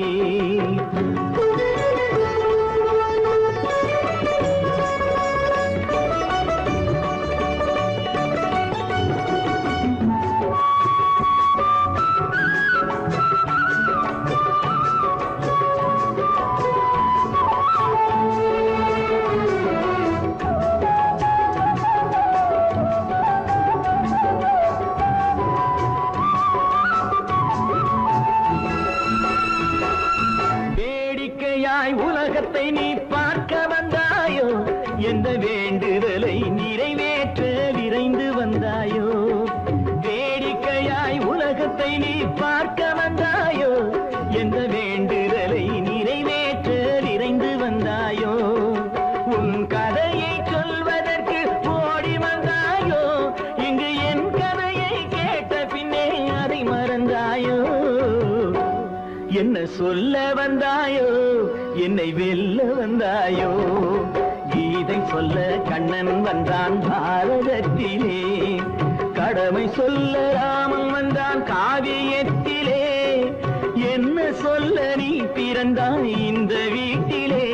உலகத்தை நீ பார்க்க வந்தாயோ, எந்த வேண்டுதலை நிறைவேற்ற விரைந்து வந்தாயோ? வேடிக்கையாய் உலகத்தை நீ பார்க்க வந்தாயோ, எந்த வேண்டுதலை நிறைவேற்ற விரைந்து வந்தாயோ? உன் கதையை சொல்வதற்கு ஓடி வந்தாயோ, இங்கு என் கதையை கேட்ட பின்னே அதை மறந்தாயோ? என்ன சொல்ல வந்தாயோ, என்னை வெல்ல வந்தாயோ? கீதை சொல்ல கண்ணன் வந்தான் பாரதத்திலே. கடமை சொல்ல ராமன் வந்தான் காவியத்திலே என்ன சொல்ல நீ பிறந்தாய் இந்த வீட்டிலே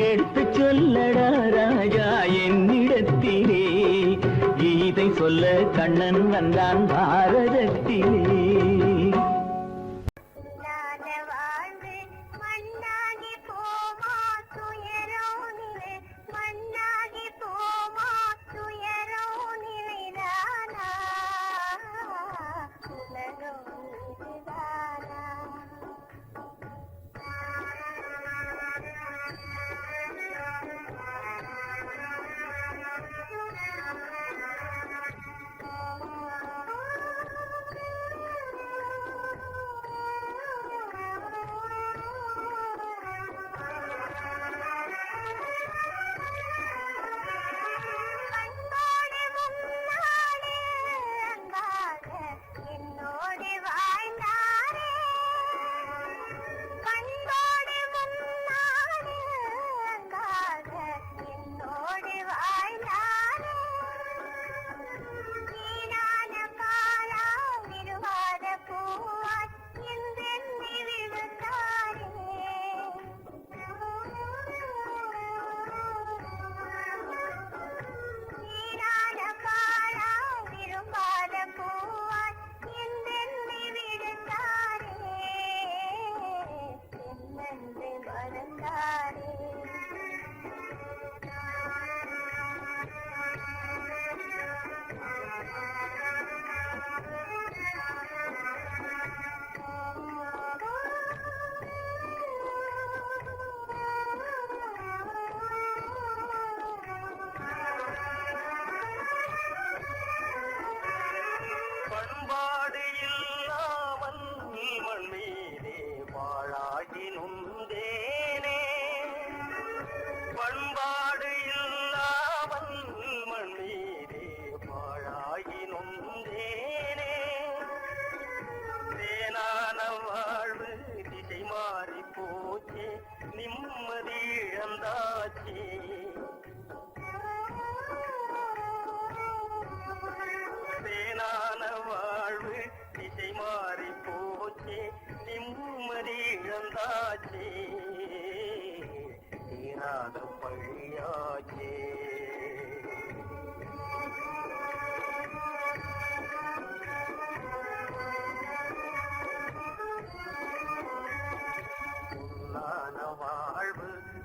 எடுத்து சொல்லடா ராஜா என்னிடத்திலே கீதை சொல்ல கண்ணன் வந்தான் பாரதத்திலே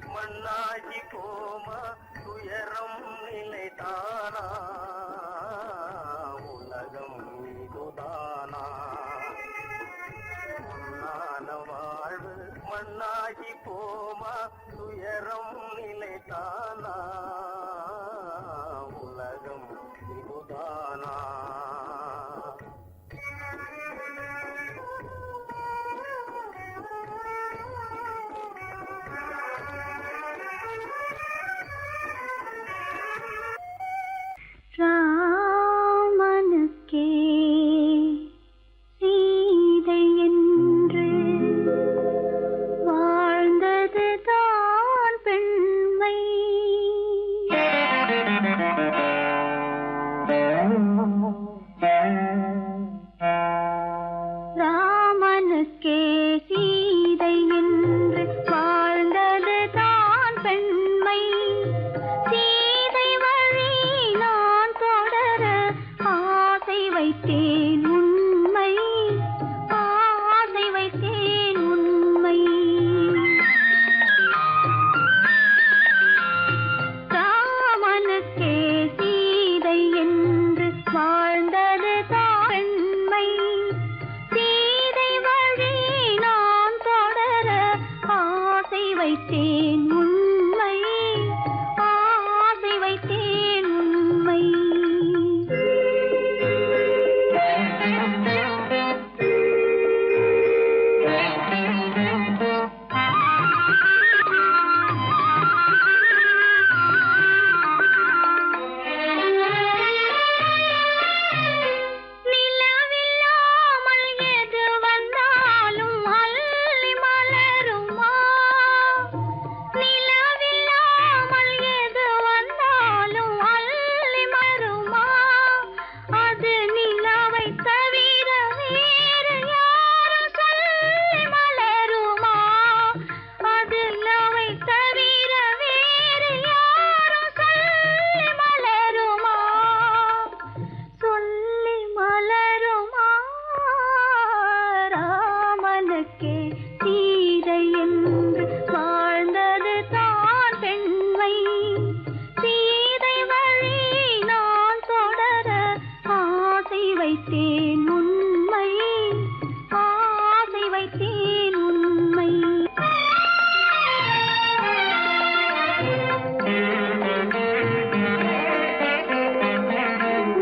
மண்ணாகி போமா துயரம் நிலைதானா உலகம் இதுதானா பொன்னான வாழ்வு மண்ணாகி போமா துயரம் நிலைதானா உலகம் இதுதானா ராமனுக்கே சீதை என்று வாழ்ந்தது தான் பெண்மை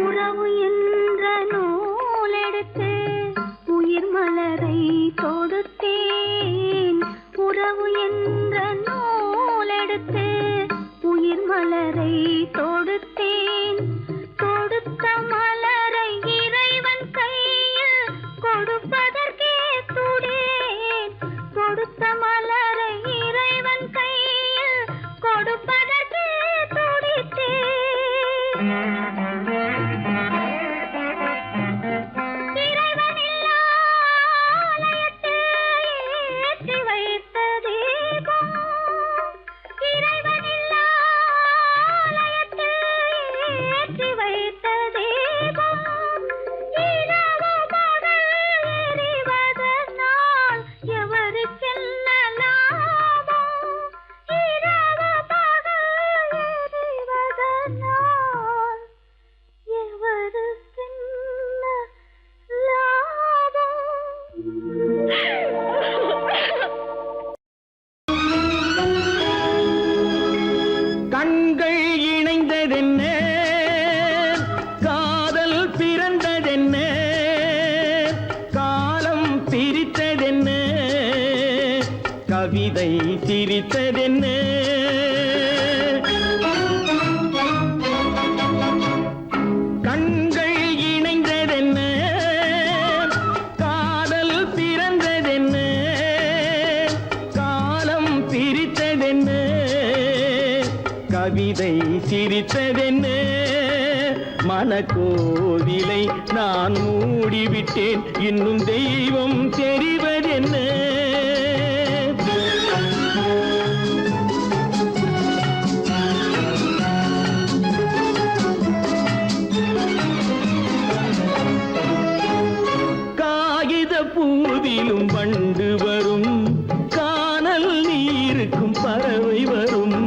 உறவு என்ற நூலெடுத்து உயிர் மலரை தொடுத்தேன். உறவு என்ற நூலெடுத்து உயிர் மலரை தொடுத்தேன். தொடுத்த மலரை இறைவன் கையில் கொடுப்பதற்கே துடேன். கொடுத்த மலரை இறைவன் கையில் கொடுப்பதற்கே துடித்தேன். இறைவனில்லா ஆலயத்தில் ஏற்றி வைத்த தீபம். இறைவனில்லா ஆலயத்தில் ஏற்றி வைத்த தீபம். இரவு பகல் எரிவதனால் எவருக்கென்ன லாபம்? இரவு பகல் எரிவதனால் எவருக்கென்ன லாபம்? கண்கள் இணைந்ததென்ன, காதல் பிறந்ததென்ன, காலம் பிரித்ததென்ன, கவிதை சிரித்ததென்ன. கண்கள் இணைந்ததென்ன, காதல் பிறந்ததென்ன, காலம் பிரித்ததென்ன, கவிதை சிரித்ததென்ன. மனக்கோவிலை நான் மூடிவிட்டேன், இன்னும் தெய்வம் தெரிவதென்ன. காகித பூவிலும் வண்டு வரும், கானல் நீருக்கும் பறவை வரும்.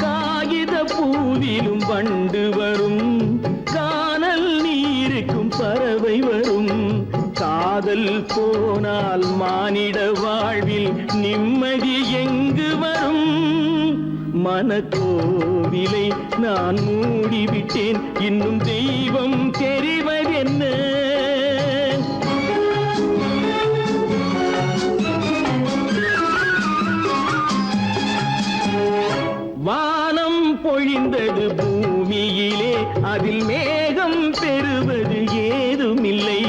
காகித பூவிலும் வண்டு வரும், கானல் நீருக்கும் பறவை வரும். காதல் போனால் மானிட வாழ்வில் நிம்மதி எங்கு வரும்? மனக்கோவிலை நான் மூடிவிட்டேன், இன்னும் தெய்வம் தெரிவதென்ன. வானம் பொழிந்தது பூமியிலே, அதில் மேகம் பெறுவது ஏதுமில்லை.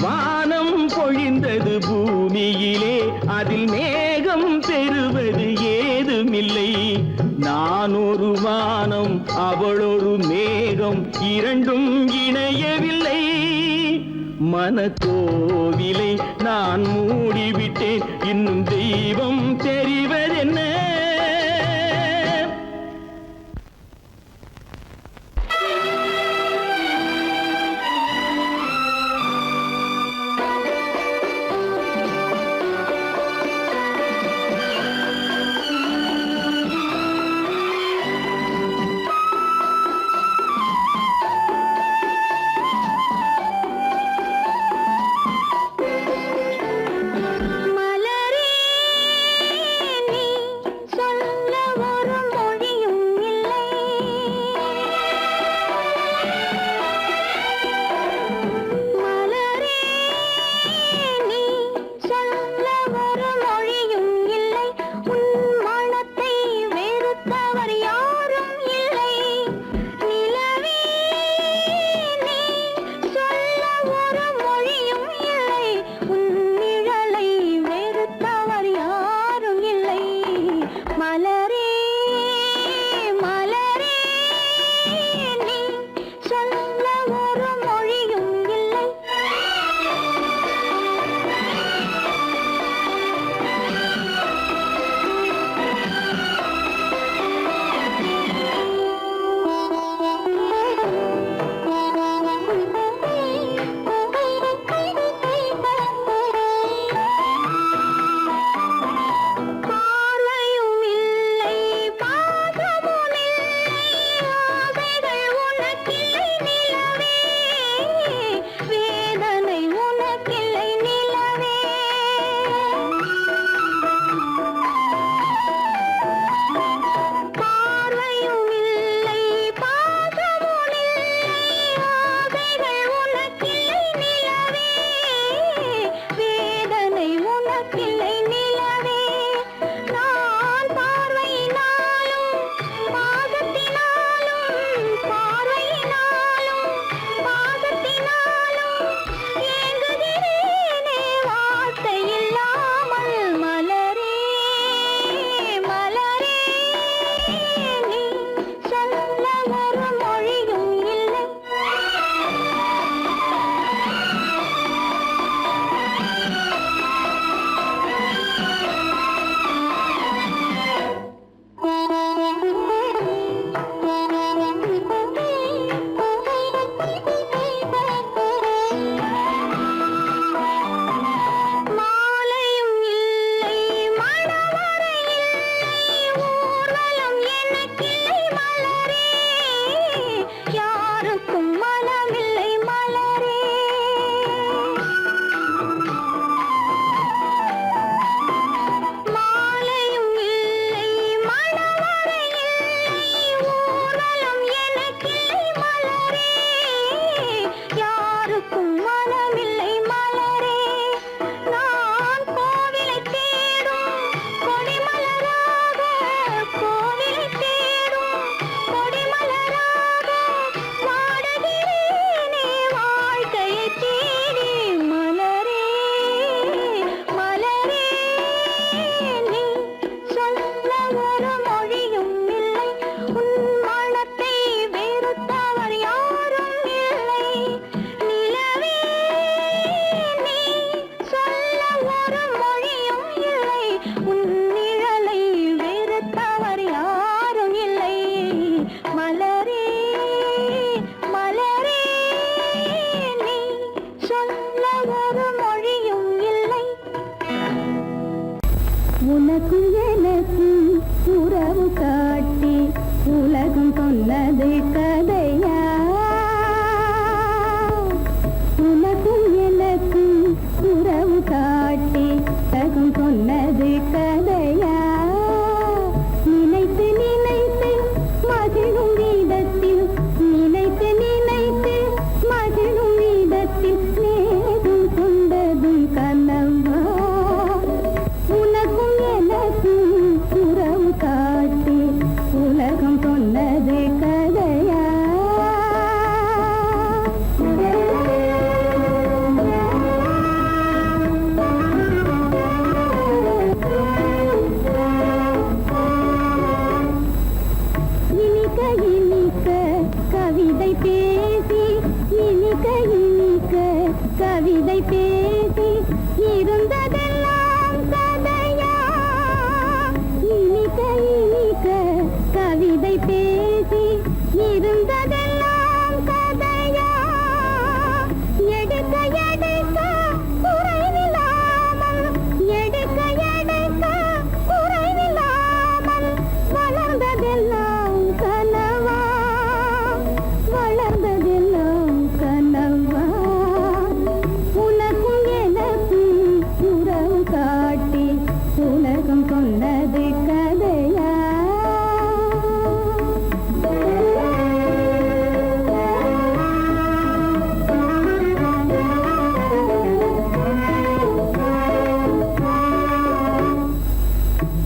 வானம் பொழிந்தது பூமியிலே, அதில் மேகம் பெறுவது ஏதுமில்லை. நான் ஒரு வானம், அவளொரு மேகம், இரண்டும் இணையவில்லை. மனக்கோவிலை நான் மூடிவிட்டேன், இன்னும் தெய்வம் தெரிவதென்ன. மலரே உனக்கும் எனக்கும் உறவு காட்டி உலகம் சொன்னது கதையா உனக்கும் எனக்கும் உறவு காட்டி உலகம் சொன்னது கதையா நினைத்து நினைத்து மகிழும் வீதத்தில் நினைத்து நினைத்து மகிழும் வீதத்தில் நேரும் கொண்டதும் கனவா உனக்கும் எனக்கும் உறவு காட்டி உலகம் சொன்னது கதையா இனிக்க இனிக்க கவிதை பேசி இனிக்க இனிக்க கவிதை பேசி இருந்ததெல்லாம் கதையா இனிக்க இனிக்க கவிதை பேசி இருந்ததெல்லாம் கதையா எடுக்க எடுக்க குறைவில்லாமல் எடுக்க எடுக்க குறைவில்லாமல் வளர்ந்ததெல்லாம் கனவா வளர்ந்ததெல்லாம் கனவா உனக்கும் எனக்கும் உறவு காட்டி உலகம் சொன்னது கதையா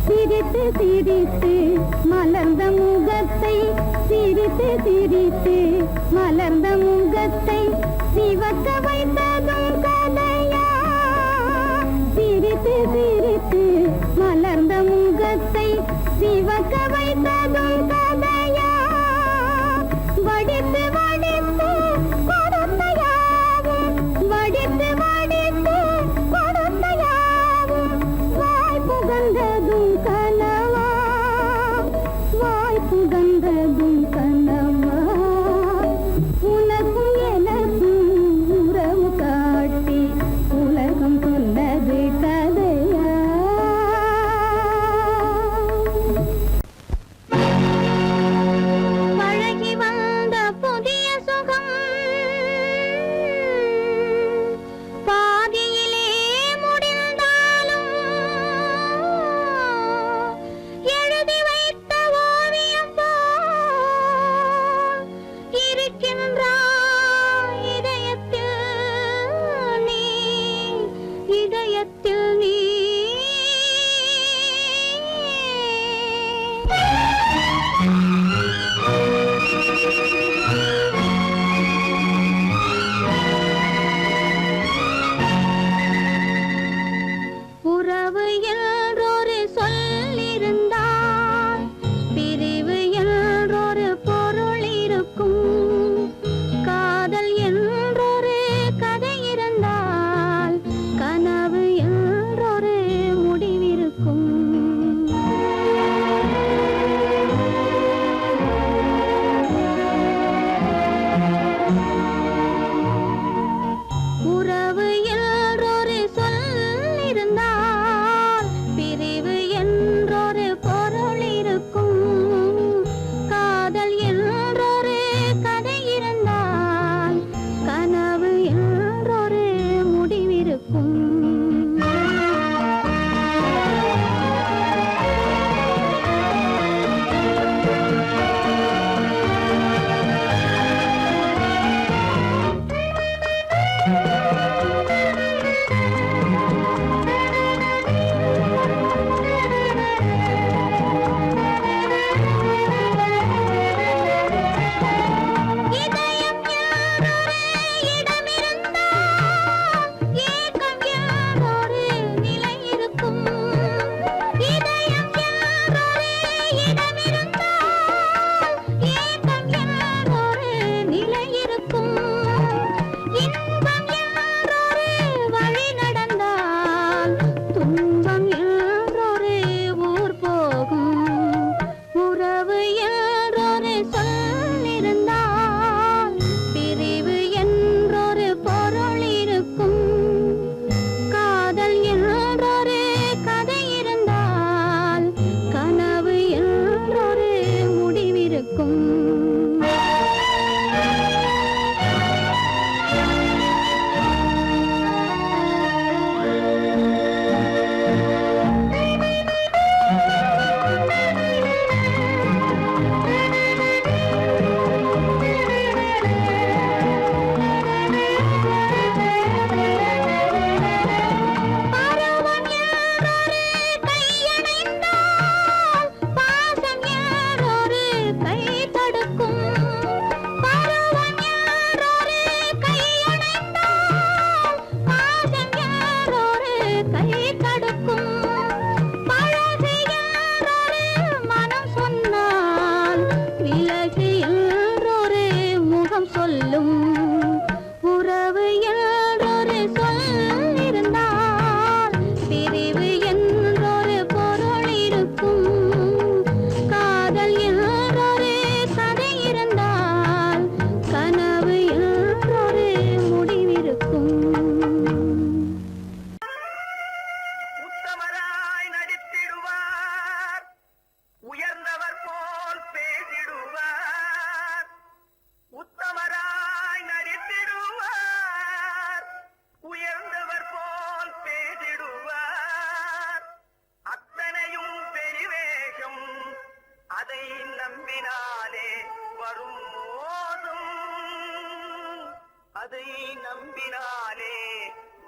சிரித்து சிரித்து மலர்ந்த முகத்தை சிரித்து சிரித்து மலர்ந்த முகத்தை சிவக்க வைத்ததும் கதையா சிரித்து சிரித்து மலர்ந்த முகத்தை சிவக்க வைத்ததும் கதையா வடித்து வடித்து கொடுத்த யாவும் வடித்து வடித்து கொடுத்த யாவும் வாய் புகழ்ந்ததும் கனவா வாய் புகழ்ந்ததும் கனவா உனக்கும் எனக்கும் உறவு காட்டி உலகம் சொன்னது கதையா பழகி வந்த பொன்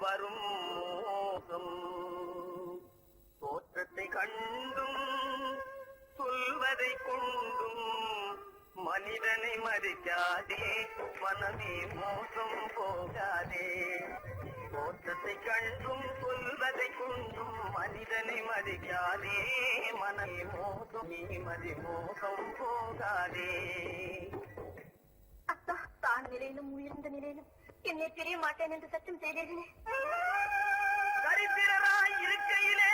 வரும் மோகம். தோற்றத்தை கண்டும் சொல்வதை கொண்டும் மனிதனை மதிக்காதே, மனமே மோசம் போகாதே. தோற்றத்தை கண்டும் சொல்வதை கொண்டும் மனிதனை மதிக்காதே, மனமே மோசம் நீ மோசம் போகாதே. அத்தா, தான் நிலையிலும் உயர்ந்த நிலையிலும் என்னை தெரிய மாட்டேன் என்று சத்தம் செய்தீர்களே. தரித்திரராய் இருக்கையிலே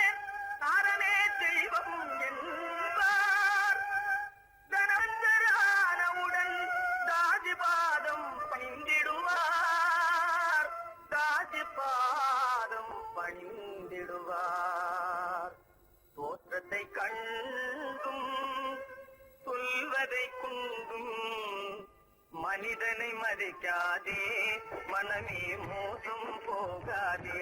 தாரமே தெய்வம் என்பார். தனஞ்சரானவுடன் தாஜிபாதம் பணிந்திடுவார், தாஜிபாதம் பணிந்திடுவார். தோற்றத்தை கண்டும் சொல்வதை கொண்டும் மனிதனை மதிக்காதே, மனமே மோசம் போகாதே.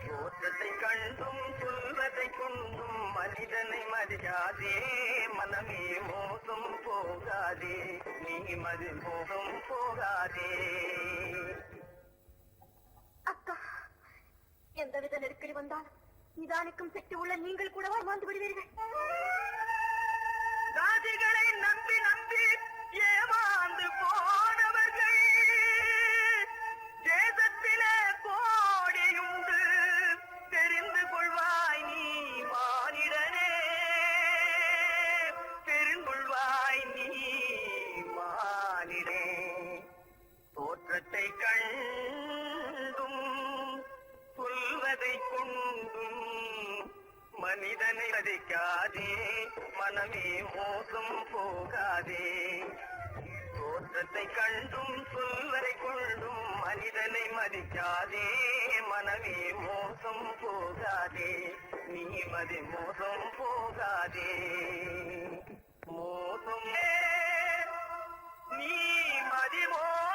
தோற்றத்தை கண்டும் சொல்வதை கொண்டும் மனிதனை மதிக்காதே, மனமே மோசம் போகாதே, நீ மோசம் போகாதே. அக்கா, எந்தவித நெருக்கடி வந்தாலும் நிதானிக்கும் சக்தி உள்ள நீங்கள் கூடவா வாழ்ந்து விடுவீர்கள்? ராஜிகளை நம்பி நம்பி ஏமாந்து போனவர்கள் தேசத்திலே கோடியுண்டு, தெரிந்து கொள்வாய் நீ மானிடனே, தெரிந்து கொள்வாய் நீ மானிடே. தோற்றத்தை கண்டும் சொல்வதை கொண்டும் மனிதனை மதிக்காதே, மனமே மோசம் போகாதே. தோற்றத்தை கண்டும் சொல்வதை கொண்டும் மனிதனை மதிக்காதே, மனமே மோசம் போகாதே, நீ மோசம் போகாதே. மோசம் நீ மோசம்